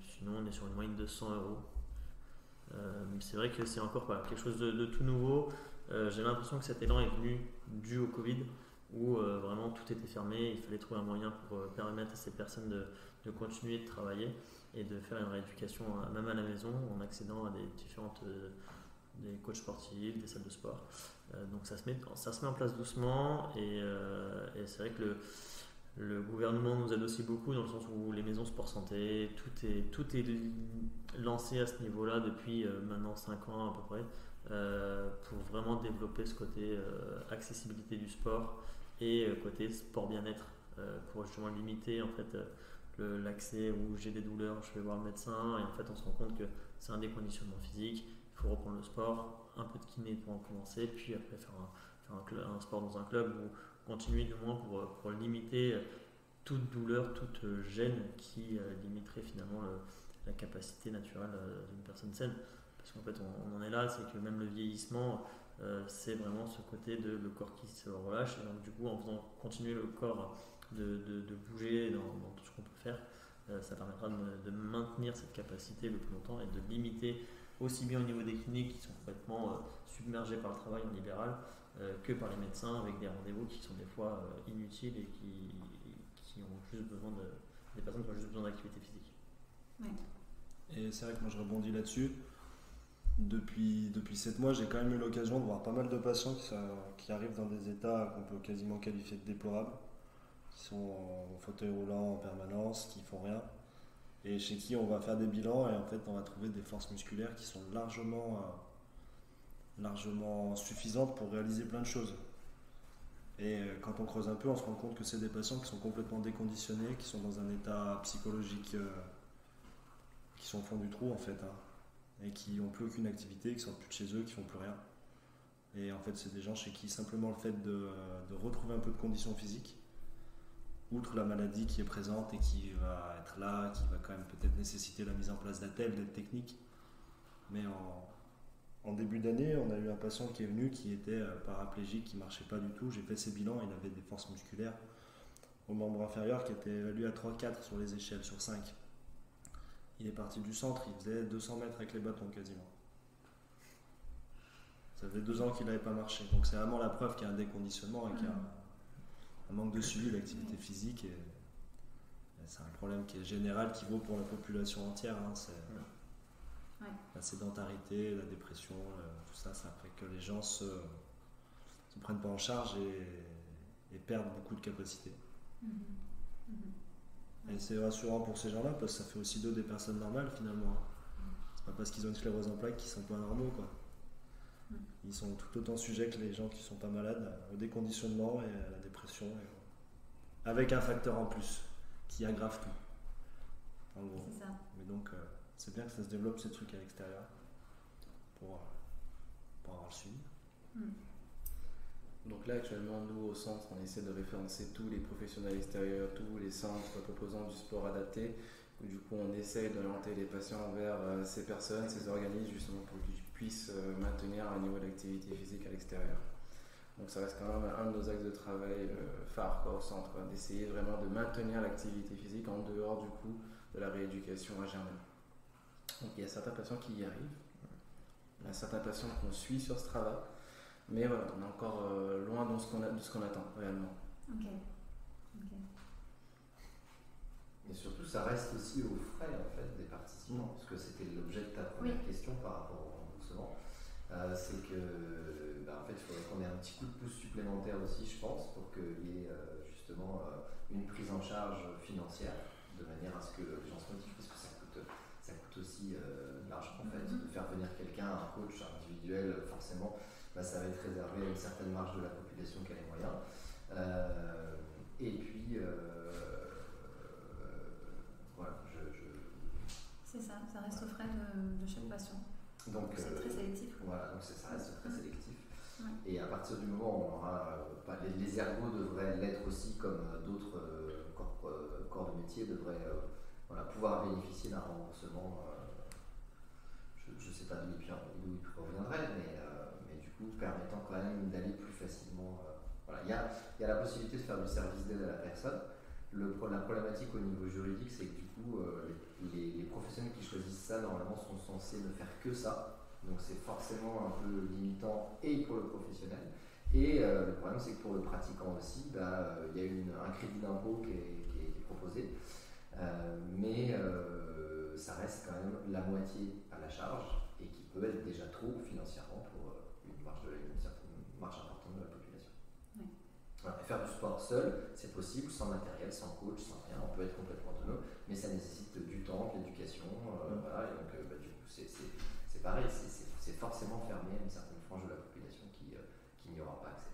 Sinon, on est sur une moyenne de 100 euros. C'est vrai que c'est encore quelque chose de tout nouveau. J'ai l'impression que cet élan est venu dû au Covid, où vraiment tout était fermé. Il fallait trouver un moyen pour permettre à ces personnes de continuer de travailler et de faire une rééducation même à la maison en accédant à des différentes des coachs sportifs, des salles de sport. Donc ça se met en place doucement et c'est vrai que le gouvernement nous aide aussi beaucoup dans le sens où les maisons sport santé, tout est lancé à ce niveau-là depuis maintenant 5 ans à peu près pour vraiment développer ce côté accessibilité du sport et côté sport bien-être pour justement limiter en fait l'accès où j'ai des douleurs, je vais voir le médecin et en fait on se rend compte que c'est un déconditionnement physique, il faut reprendre le sport, un peu de kiné pour en commencer, puis après faire un sport dans un club ou continuer du moins pour limiter toute douleur, toute gêne qui limiterait finalement la capacité naturelle d'une personne saine. Parce qu'en fait on en est là, c'est que même le vieillissement c'est vraiment ce côté de le corps qui se relâche et donc du coup en faisant continuer le corps de bouger dans tout ce qu'on peut faire, ça permettra de maintenir cette capacité le plus longtemps et de limiter aussi bien au niveau des cliniques qui sont complètement submergés par le travail en libéral que par les médecins avec des rendez-vous qui sont des fois inutiles et qui ont juste besoin des personnes qui ont juste besoin d'activité physique. Ouais. Et c'est vrai que moi je rebondis là-dessus. Depuis 7 mois, j'ai quand même eu l'occasion de voir pas mal de patients qui arrivent dans des états qu'on peut quasiment qualifier de déplorables, qui sont en fauteuil roulant en permanence, qui font rien, et chez qui on va faire des bilans et en fait on va trouver des forces musculaires qui sont largement suffisantes pour réaliser plein de choses. Et quand on creuse un peu, on se rend compte que c'est des patients qui sont complètement déconditionnés, qui sont dans un état psychologique, qui sont au fond du trou en fait, et qui n'ont plus aucune activité, qui sortent plus de chez eux, qui font plus rien. Et en fait, c'est des gens chez qui simplement le fait de retrouver un peu de condition physique, outre la maladie qui est présente et qui va être là, qui va quand même peut-être nécessiter la mise en place d'attelles, d'aide techniques. Mais en début d'année, on a eu un patient qui est venu qui était paraplégique, qui ne marchait pas du tout. J'ai fait ses bilans, il avait des forces musculaires au membre inférieur qui étaient évaluées à 3-4 sur les échelles, sur 5. Il est parti du centre, il faisait 200 mètres avec les bâtons quasiment. Ça faisait 2 ans qu'il n'avait pas marché. Donc c'est vraiment la preuve qu'il y a un déconditionnement et qu'il y a un manque de suivi de l'activité physique. Et c'est un problème qui est général, qui vaut pour la population entière. C'est la sédentarité, la dépression, tout ça, ça fait que les gens se prennent pas en charge et perdent beaucoup de capacités. Et c'est rassurant pour ces gens-là parce que ça fait aussi d'eux des personnes normales finalement. C'est pas parce qu'ils ont une sclérose en plaques qu'ils sont pas normaux quoi. Ils sont tout autant sujets que les gens qui sont pas malades au déconditionnement et à la dépression, avec un facteur en plus qui aggrave tout. En gros. C'est ça. Mais donc c'est bien que ça se développe ces trucs à l'extérieur pour avoir le suivi. Donc là actuellement nous au centre on essaie de référencer tous les professionnels extérieurs, tous les centres proposant du sport adapté. Du coup on essaie d'orienter les patients vers ces personnes, ces organismes justement pour qu'ils puissent maintenir un niveau d'activité physique à l'extérieur. Donc ça reste quand même un de nos axes de travail phares au centre, d'essayer vraiment de maintenir l'activité physique en dehors du coup de la rééducation à Germaine. Donc il y a certains patients qui y arrivent, il y a certains patients qu'on suit sur ce travail. Mais voilà, on est encore loin de ce qu'on attend réellement. Ok. Et surtout, ça reste aussi aux frais en fait, des participants, parce que c'était l'objet de ta première question par rapport au remboursement. C'est que, en fait, il faudrait qu'on ait un petit coup de pouce supplémentaire aussi, je pense, pour qu'il y ait justement une prise en charge financière, de manière à ce que les gens se motivent, parce que ça coûte aussi de l'argent en fait, de faire venir quelqu'un, un coach individuel, forcément. Ça va être réservé à une certaine marge de la population qui a les moyens. Et puis, voilà, C'est ça reste aux frais de chaque patient. Donc, c'est très sélectif. Voilà, donc ça reste très sélectif. Ouais. Et à partir du moment où on aura, les ergots devraient l'être aussi, comme d'autres corps de métier devraient pouvoir bénéficier d'un remboursement. Je ne sais pas d'où il proviendrait, mais du coup permettant quand même d'aller plus facilement. Il y a la possibilité de faire du service d'aide à la personne. La problématique au niveau juridique, c'est que du coup, les professionnels qui choisissent ça, normalement, sont censés ne faire que ça. Donc c'est forcément un peu limitant et pour le professionnel. Et le problème, c'est que pour le pratiquant aussi, il y a un crédit d'impôt qui est proposé. Mais ça reste quand même la moitié à la charge et qui peut être déjà trop financièrement pour une certaine marge importante de la population. Oui. Voilà, et faire du sport seul, c'est possible, sans matériel, sans coach, sans rien, on peut être complètement autonome, mais ça nécessite du temps, de l'éducation, et donc du coup c'est pareil, c'est forcément fermé à une certaine frange de la population qui n'y aura pas accès.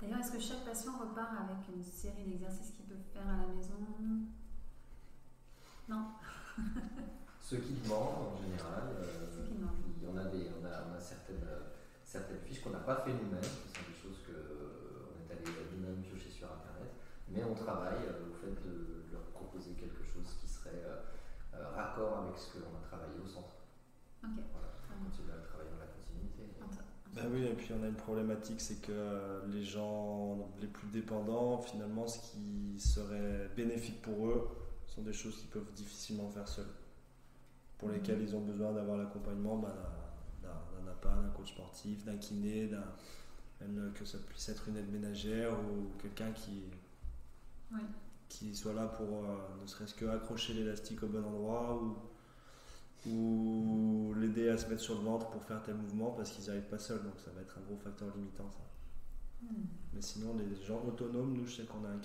D'ailleurs, est-ce que chaque patient repart avec une série d'exercices qu'il peut faire à la maison? Non. Ceux qui demandent en général, on a certaines fiches qu'on n'a pas fait nous-mêmes, qui sont des choses qu'on est allé nous-mêmes piocher sur internet, mais on travaille au fait de leur proposer quelque chose qui serait raccord avec ce que l'on a travaillé au centre. Ok. Voilà, on continue à travailler dans la continuité. Oui, et puis on a une problématique, c'est que les gens les plus dépendants, finalement, ce qui serait bénéfique pour eux sont des choses qu'ils peuvent difficilement faire seuls, pour lesquelles ils ont besoin d'avoir l'accompagnement d'un APA, d'un coach sportif, d'un kiné, même que ça puisse être une aide ménagère ou quelqu'un qui soit là pour ne serait-ce que accrocher l'élastique au bon endroit ou l'aider à se mettre sur le ventre pour faire tel mouvement parce qu'ils n'y arrivent pas seuls, donc ça va être un gros facteur limitant ça. Mais sinon les gens autonomes, nous je sais qu'on a un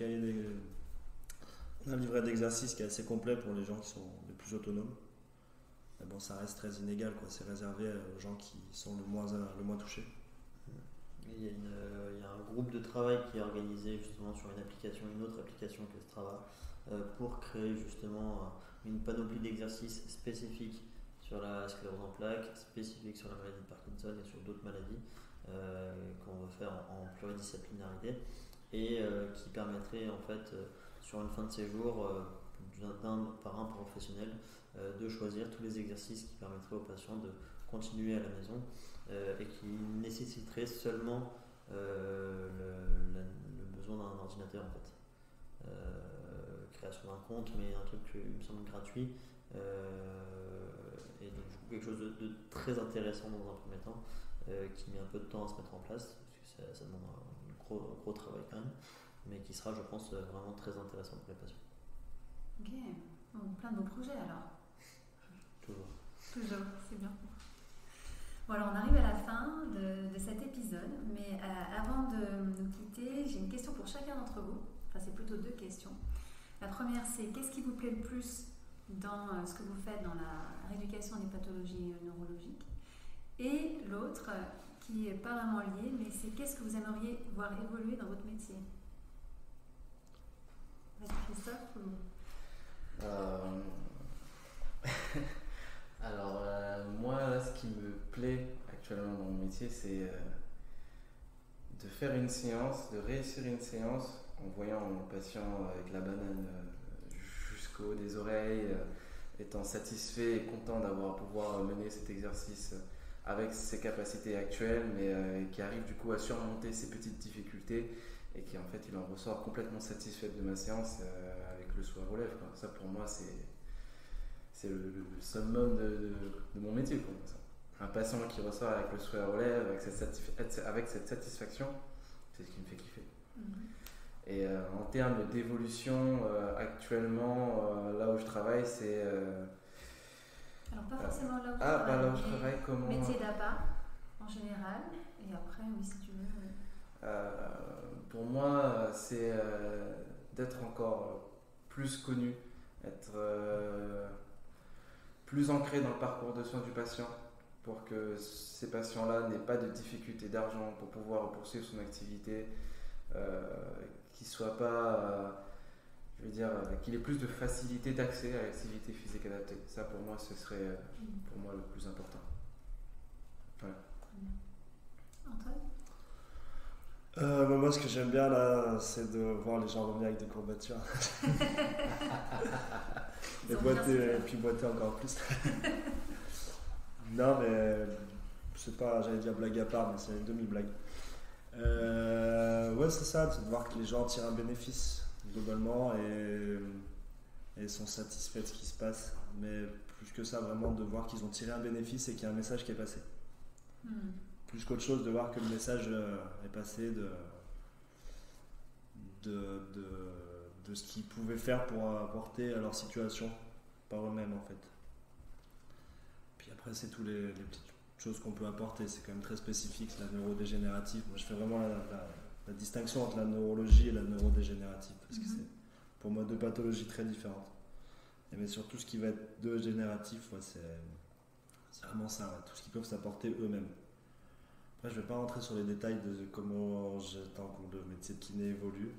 livret d'exercice qui est assez complet pour les gens qui sont les plus autonomes. Mais bon, ça reste très inégal, quoi. C'est réservé aux gens qui sont le moins touchés. Il y a un groupe de travail qui est organisé justement sur une autre application que Strava, pour créer justement une panoplie d'exercices spécifiques sur la sclérose en plaques, spécifiques sur la maladie de Parkinson et sur d'autres maladies qu'on veut faire en pluridisciplinarité et qui permettrait en fait sur une fin de séjour par un professionnel de choisir tous les exercices qui permettraient aux patients de continuer à la maison et qui nécessiterait seulement le besoin d'un ordinateur en fait. Création d'un compte, mais un truc il me semble gratuit et donc du coup quelque chose de très intéressant dans un premier temps qui met un peu de temps à se mettre en place parce que ça demande un gros travail quand même, mais qui sera je pense vraiment très intéressant pour les patients. Ok, donc, plein de beaux projets alors. Toujours, c'est bien. Bon alors on arrive à la fin de cet épisode, mais avant de nous quitter, j'ai une question pour chacun d'entre vous. Enfin c'est plutôt deux questions. La première c'est qu'est-ce qui vous plaît le plus dans ce que vous faites dans la rééducation des pathologies neurologiques? Et l'autre qui n'est pas vraiment lié, mais c'est qu'est-ce que vous aimeriez voir évoluer dans votre métier? Christophe ou... Alors, moi, là, ce qui me plaît actuellement dans mon métier, c'est de faire une séance, de réussir une séance en voyant mon patient avec la banane jusqu'au haut des oreilles, étant satisfait et content pouvoir mener cet exercice avec ses capacités actuelles, mais qui arrive du coup à surmonter ses petites difficultés et qui en fait il en ressort complètement satisfait de ma séance avec le soin relève, quoi. Ça pour moi c'est le summum de mon métier, quoi. Un patient qui ressort avec le souhait relève, avec cette satisfaction, c'est ce qui me fait kiffer. Et en termes d'évolution, actuellement, là où je travaille, c'est... Alors pas forcément là où là où je travaille, comment... Métier d'APA, en général, et après, oui, si tu veux... pour moi, c'est d'être encore plus connu, être... plus ancré dans le parcours de soins du patient pour que ces patients-là n'aient pas de difficultés d'argent pour pouvoir poursuivre son activité, qu'ils ne soient pas je veux dire, qu'il ait plus de facilité d'accès à l'activité physique adaptée. Ça, pour moi, ce serait pour moi le plus important. Ouais. Antoine? Moi, ce que j'aime bien là, c'est de voir les gens revenir avec des courbatures. Et puis boiter encore plus. Non, mais c'est pas, j'allais dire blague à part, mais c'est une demi-blague. Ouais, c'est ça, c'est de voir que les gens tirent un bénéfice globalement et sont satisfaits de ce qui se passe. Mais plus que ça, vraiment de voir qu'ils ont tiré un bénéfice et qu'il y a un message qui est passé. Plus qu'autre chose, de voir que le message est passé de ce qu'ils pouvaient faire pour apporter à leur situation par eux-mêmes en fait. Puis après, c'est tous les petites choses qu'on peut apporter, c'est quand même très spécifique, la neurodégénérative. Moi, je fais vraiment la distinction entre la neurologie et la neurodégénérative, parce que c'est pour moi deux pathologies très différentes. Mais surtout, ce qui va être dégénératif, ouais, c'est vraiment ça, ouais, tout ce qu'ils peuvent s'apporter eux-mêmes. Après, je ne vais pas rentrer sur les détails de comment j'attends que le métier de kiné évolue.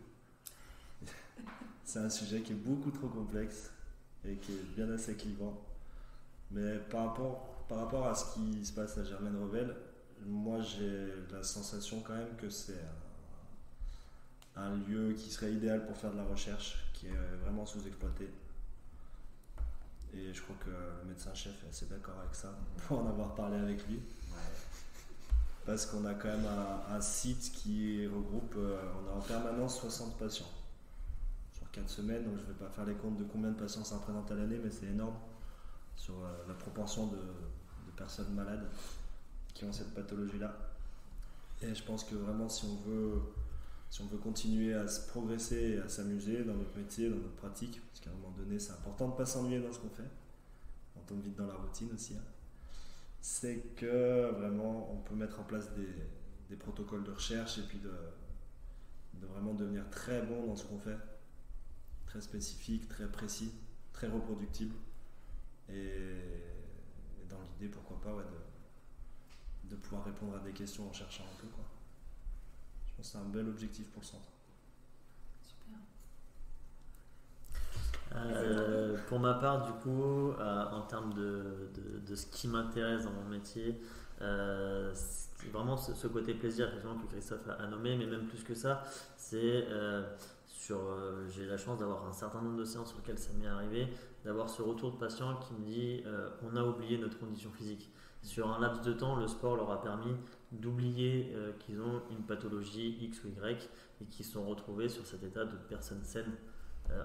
C'est un sujet qui est beaucoup trop complexe et qui est bien assez clivant. Mais par rapport à ce qui se passe à Germaine Revel, moi j'ai la sensation quand même que c'est un lieu qui serait idéal pour faire de la recherche, qui est vraiment sous-exploité. Et je crois que le médecin-chef est assez d'accord avec ça, pour en avoir parlé avec lui. Parce qu'on a quand même un site qui regroupe, on a en permanence 60 patients sur 4 semaines, donc je ne vais pas faire les comptes de combien de patients ça représente à l'année, mais c'est énorme sur la proportion de personnes malades qui ont cette pathologie-là. Et je pense que vraiment, si on veut continuer à se progresser et à s'amuser dans notre métier, dans notre pratique, parce qu'à un moment donné, c'est important de ne pas s'ennuyer dans ce qu'on fait, on tombe vite dans la routine aussi, hein. C'est que vraiment on peut mettre en place des protocoles de recherche et puis de vraiment devenir très bon dans ce qu'on fait, très spécifique, très précis, très reproductible et dans l'idée, pourquoi pas, ouais, de pouvoir répondre à des questions en cherchant un peu, quoi. Je pense que c'est un bel objectif pour le centre. Pour ma part, du coup, en termes de ce qui m'intéresse dans mon métier, c'est vraiment ce côté plaisir effectivement que Christophe a nommé, mais même plus que ça, c'est j'ai la chance d'avoir un certain nombre de séances sur lesquelles ça m'est arrivé, d'avoir ce retour de patient qui me dit on a oublié notre condition physique. Sur un laps de temps, le sport leur a permis d'oublier qu'ils ont une pathologie X ou Y et qu'ils se sont retrouvés sur cet état de personne saine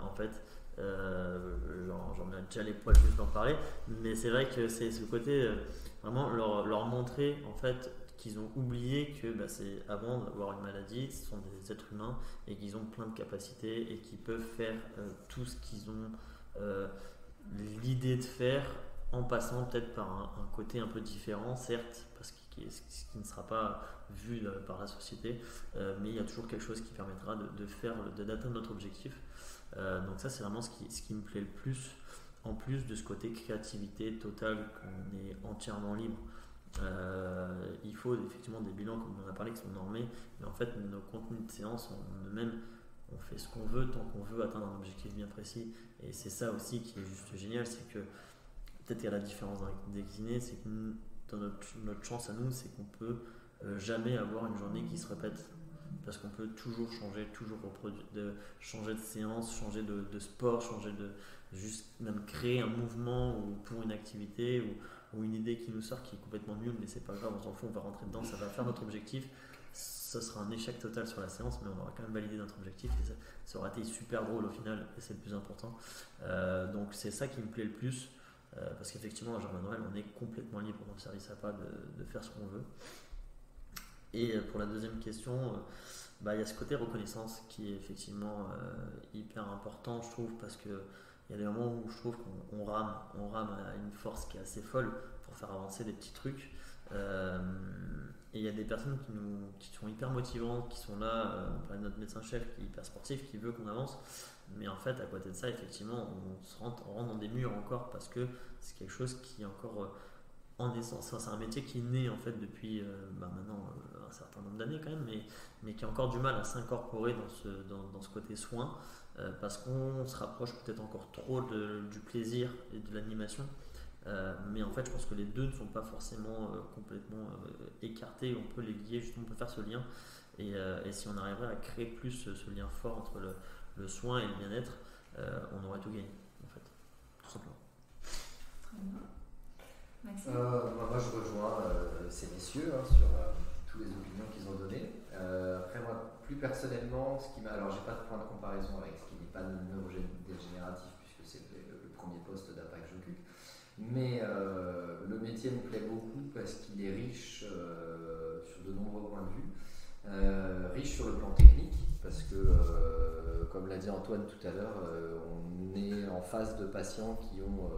en fait. J'en ai déjà les poils juste d'en parler, mais c'est vrai que c'est ce côté vraiment leur montrer en fait qu'ils ont oublié que c'est avant d'avoir une maladie, ce sont des êtres humains et qu'ils ont plein de capacités et qu'ils peuvent faire tout ce qu'ils ont l'idée de faire en passant peut-être par un côté un peu différent, certes, parce que ce qui ne sera pas vu par la société, mais il y a toujours quelque chose qui permettra d'atteindre notre objectif. Donc ça, c'est vraiment ce qui me plaît le plus, en plus de ce côté créativité totale, qu'on est entièrement libre. Il faut effectivement des bilans, comme on en a parlé, qui sont normés, mais en fait, nos contenus de séance, on fait ce qu'on veut tant qu'on veut atteindre un objectif bien précis. Et c'est ça aussi qui est juste génial, c'est que peut-être qu'il y a la différence des kinés, c'est que dans notre chance à nous, c'est qu'on peut jamais avoir une journée qui se répète. Parce qu'on peut toujours changer, changer de séance, changer de sport, juste même créer un mouvement ou pour une activité ou une idée qui nous sort qui est complètement nulle, mais c'est pas grave, on s'en fout, on va rentrer dedans, ça va faire notre objectif. Ça sera un échec total sur la séance, mais on aura quand même validé notre objectif et ça aura été super drôle au final, et c'est le plus important. Donc c'est ça qui me plaît le plus, parce qu'effectivement à Germaine Revel, on est complètement libre dans le service APA de faire ce qu'on veut. Et pour la deuxième question, il y a ce côté reconnaissance qui est effectivement hyper important, je trouve, parce qu'il y a des moments où je trouve qu'on rame à une force qui est assez folle pour faire avancer des petits trucs. Et il y a des personnes qui sont hyper motivantes, qui sont là, on parlait de notre médecin-chef qui est hyper sportif, qui veut qu'on avance. Mais en fait, à côté de ça, effectivement, on rentre dans des murs encore parce que c'est quelque chose qui est encore en essence, c'est un métier qui est né en fait depuis maintenant un certain nombre d'années quand même, mais qui a encore du mal à s'incorporer dans ce côté soin, parce qu'on se rapproche peut-être encore trop du plaisir et de l'animation. Mais en fait, je pense que les deux ne sont pas forcément complètement écartés. On peut les lier, justement, on peut faire ce lien. Et si on arriverait à créer plus ce lien fort entre le soin et le bien-être, on aurait tout gagné, en fait, tout simplement. Très bien. Maxime Moi, je rejoins ces messieurs sur tous les opinions qu'ils ont données. Après, moi, plus personnellement, alors j'ai pas de point de comparaison avec ce qui n'est pas neurodégénératif, puisque c'est le premier poste d'APA que j'occupe. Mais le métier me plaît beaucoup parce qu'il est riche sur de nombreux points de vue. Riche sur le plan technique, parce que, comme l'a dit Antoine tout à l'heure, on est en face de patients qui ont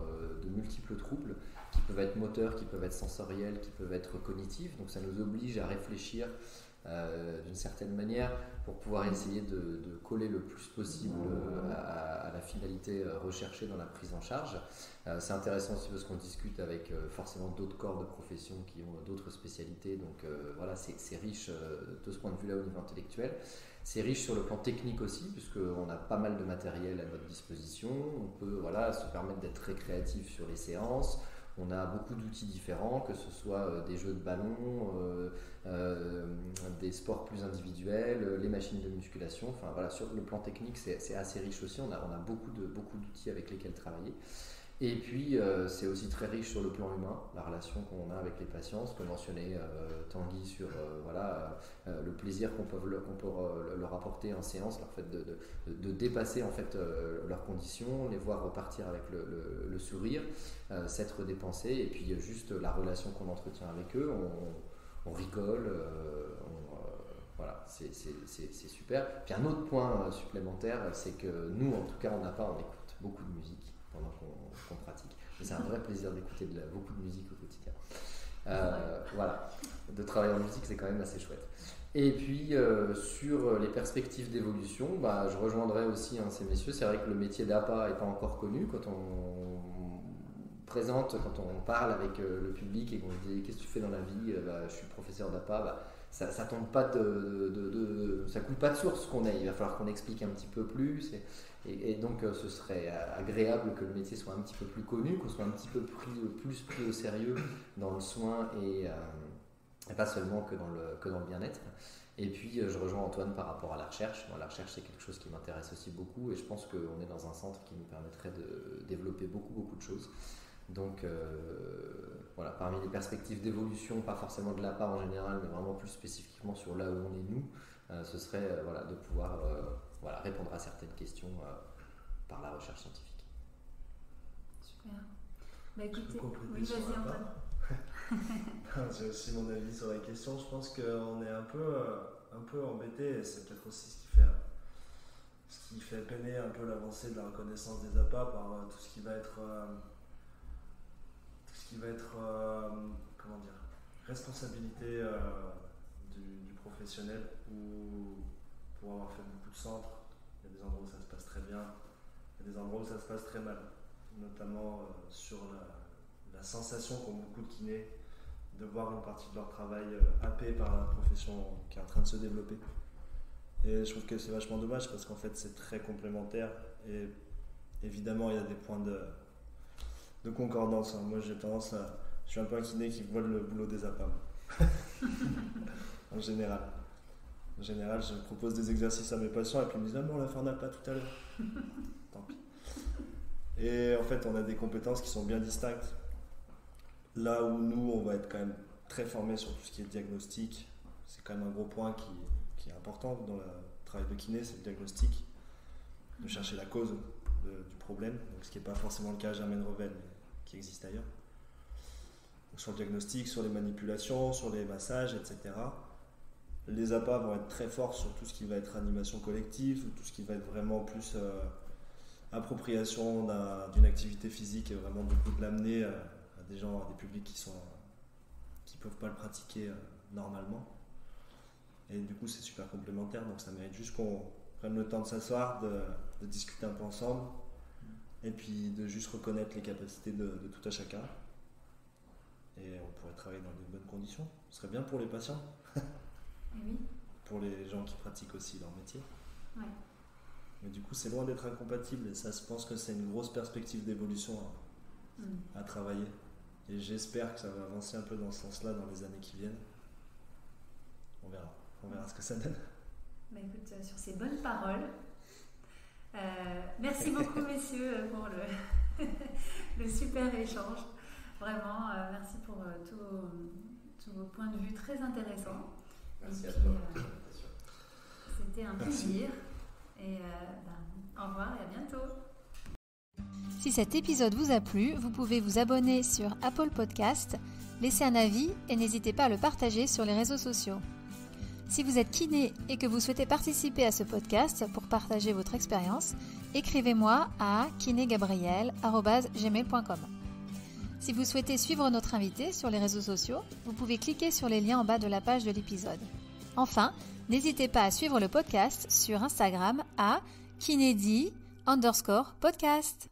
de multiples troubles, qui peuvent être moteurs, qui peuvent être sensoriels, qui peuvent être cognitifs. Donc ça nous oblige à réfléchir d'une certaine manière pour pouvoir essayer de coller le plus possible à la finalité recherchée dans la prise en charge. C'est intéressant aussi parce qu'on discute avec forcément d'autres corps de profession qui ont d'autres spécialités, donc voilà, c'est riche de ce point de vue-là au niveau intellectuel. C'est riche sur le plan technique aussi, puisqu'on a pas mal de matériel à notre disposition. On peut se permettre d'être très créatif sur les séances. On a beaucoup d'outils différents, que ce soit des jeux de ballon, des sports plus individuels, les machines de musculation. Enfin, voilà, sur le plan technique, c'est assez riche aussi. On a beaucoup d'outils avec lesquels travailler. Et puis, c'est aussi très riche sur le plan humain, la relation qu'on a avec les patients. Ce que mentionnait Tanguy sur le plaisir qu'on peut leur apporter en séance, leur fait de dépasser en fait leurs conditions, les voir repartir avec le sourire, s'être dépensé, et puis juste la relation qu'on entretient avec eux, on rigole, voilà, c'est super. Puis un autre point supplémentaire, c'est que nous, en tout cas, on écoute beaucoup de musique pendant qu'on pratique. Et c'est un vrai plaisir d'écouter beaucoup de musique au quotidien. Voilà, de travailler en musique, c'est quand même assez chouette. Et puis sur les perspectives d'évolution, je rejoindrai aussi ces messieurs. C'est vrai que le métier d'APA n'est pas encore connu. Quand on parle avec le public et qu'on dit qu'est-ce que tu fais dans la vie, je suis professeur d'APA, ça tombe pas ça coule pas de source ce qu'on est. Il va falloir qu'on explique un petit peu plus. Et donc ce serait agréable que le métier soit un petit peu plus connu, qu'on soit un petit peu plus pris au sérieux dans le soin et pas seulement que dans le bien-être. Et puis je rejoins Antoine par rapport à la recherche. La recherche, c'est quelque chose qui m'intéresse aussi beaucoup, et je pense qu'on est dans un centre qui nous permettrait de développer beaucoup de choses. Donc voilà, parmi les perspectives d'évolution, pas forcément de l'APA en général, mais vraiment plus spécifiquement sur là où on est nous, ce serait de pouvoir répondre à certaines questions par la recherche scientifique. Super. Écoutez, compléter oui, sur vas-y l'APA. Antoine. J'ai aussi mon avis sur la question. Je pense qu'on est un peu embêté, et c'est peut-être aussi ce qui fait peiner un peu l'avancée de la reconnaissance des APA par tout ce qui va être comment dire, responsabilité du professionnel, ou pour avoir fait beaucoup de centres, il y a des endroits où ça se passe très bien, il y a des endroits où ça se passe très mal, notamment sur la sensation qu'ont beaucoup de kinés de voir une partie de leur travail happée par la profession qui est en train de se développer. Et je trouve que c'est vachement dommage, parce qu'en fait c'est très complémentaire, et évidemment il y a des points de concordance. Moi je suis un peu un kiné qui vole le boulot des APA. En général, je propose des exercices à mes patients et puis ils me disent: ah, mais on l'a fait en APA tout à l'heure. Tant pis. Et en fait, on a des compétences qui sont bien distinctes. Là où nous, on va être quand même très formés sur tout ce qui est diagnostic. C'est quand même un gros point qui est important dans le travail de kiné, c'est le diagnostic, de chercher la cause du problème, donc ce qui n'est pas forcément le cas à Germaine Revel, mais qui existe ailleurs. Donc sur le diagnostic, sur les manipulations, sur les massages, etc. Les APA vont être très forts sur tout ce qui va être animation collective, tout ce qui va être vraiment plus appropriation d'une activité physique, et vraiment du coup de l'amener à des gens, à des publics qui peuvent pas le pratiquer normalement. Et du coup c'est super complémentaire, donc ça mérite juste qu'on prenne le temps de s'asseoir, de discuter un peu ensemble, et puis de juste reconnaître les capacités de tout à chacun. et on pourrait travailler dans de bonnes conditions. Ce serait bien pour les patients, Et oui. pour les gens qui pratiquent aussi leur métier. Ouais. Mais du coup, c'est loin d'être incompatible et ça, je pense que c'est une grosse perspective d'évolution à travailler. Et j'espère que ça va avancer un peu dans ce sens-là dans les années qui viennent. On verra ce que ça donne. Bah écoute, sur ces bonnes paroles, merci beaucoup messieurs pour le super échange. Vraiment, merci pour tous vos points de vue très intéressants. Merci et à puis, toi. C'était un plaisir. Et au revoir et à bientôt. Si cet épisode vous a plu, vous pouvez vous abonner sur Apple Podcast, laisser un avis et n'hésitez pas à le partager sur les réseaux sociaux. Si vous êtes kiné et que vous souhaitez participer à ce podcast pour partager votre expérience, écrivez-moi à kinégabriel@gmail.com. Si vous souhaitez suivre notre invité sur les réseaux sociaux, vous pouvez cliquer sur les liens en bas de la page de l'épisode. Enfin, n'hésitez pas à suivre le podcast sur Instagram à kinédi_podcast.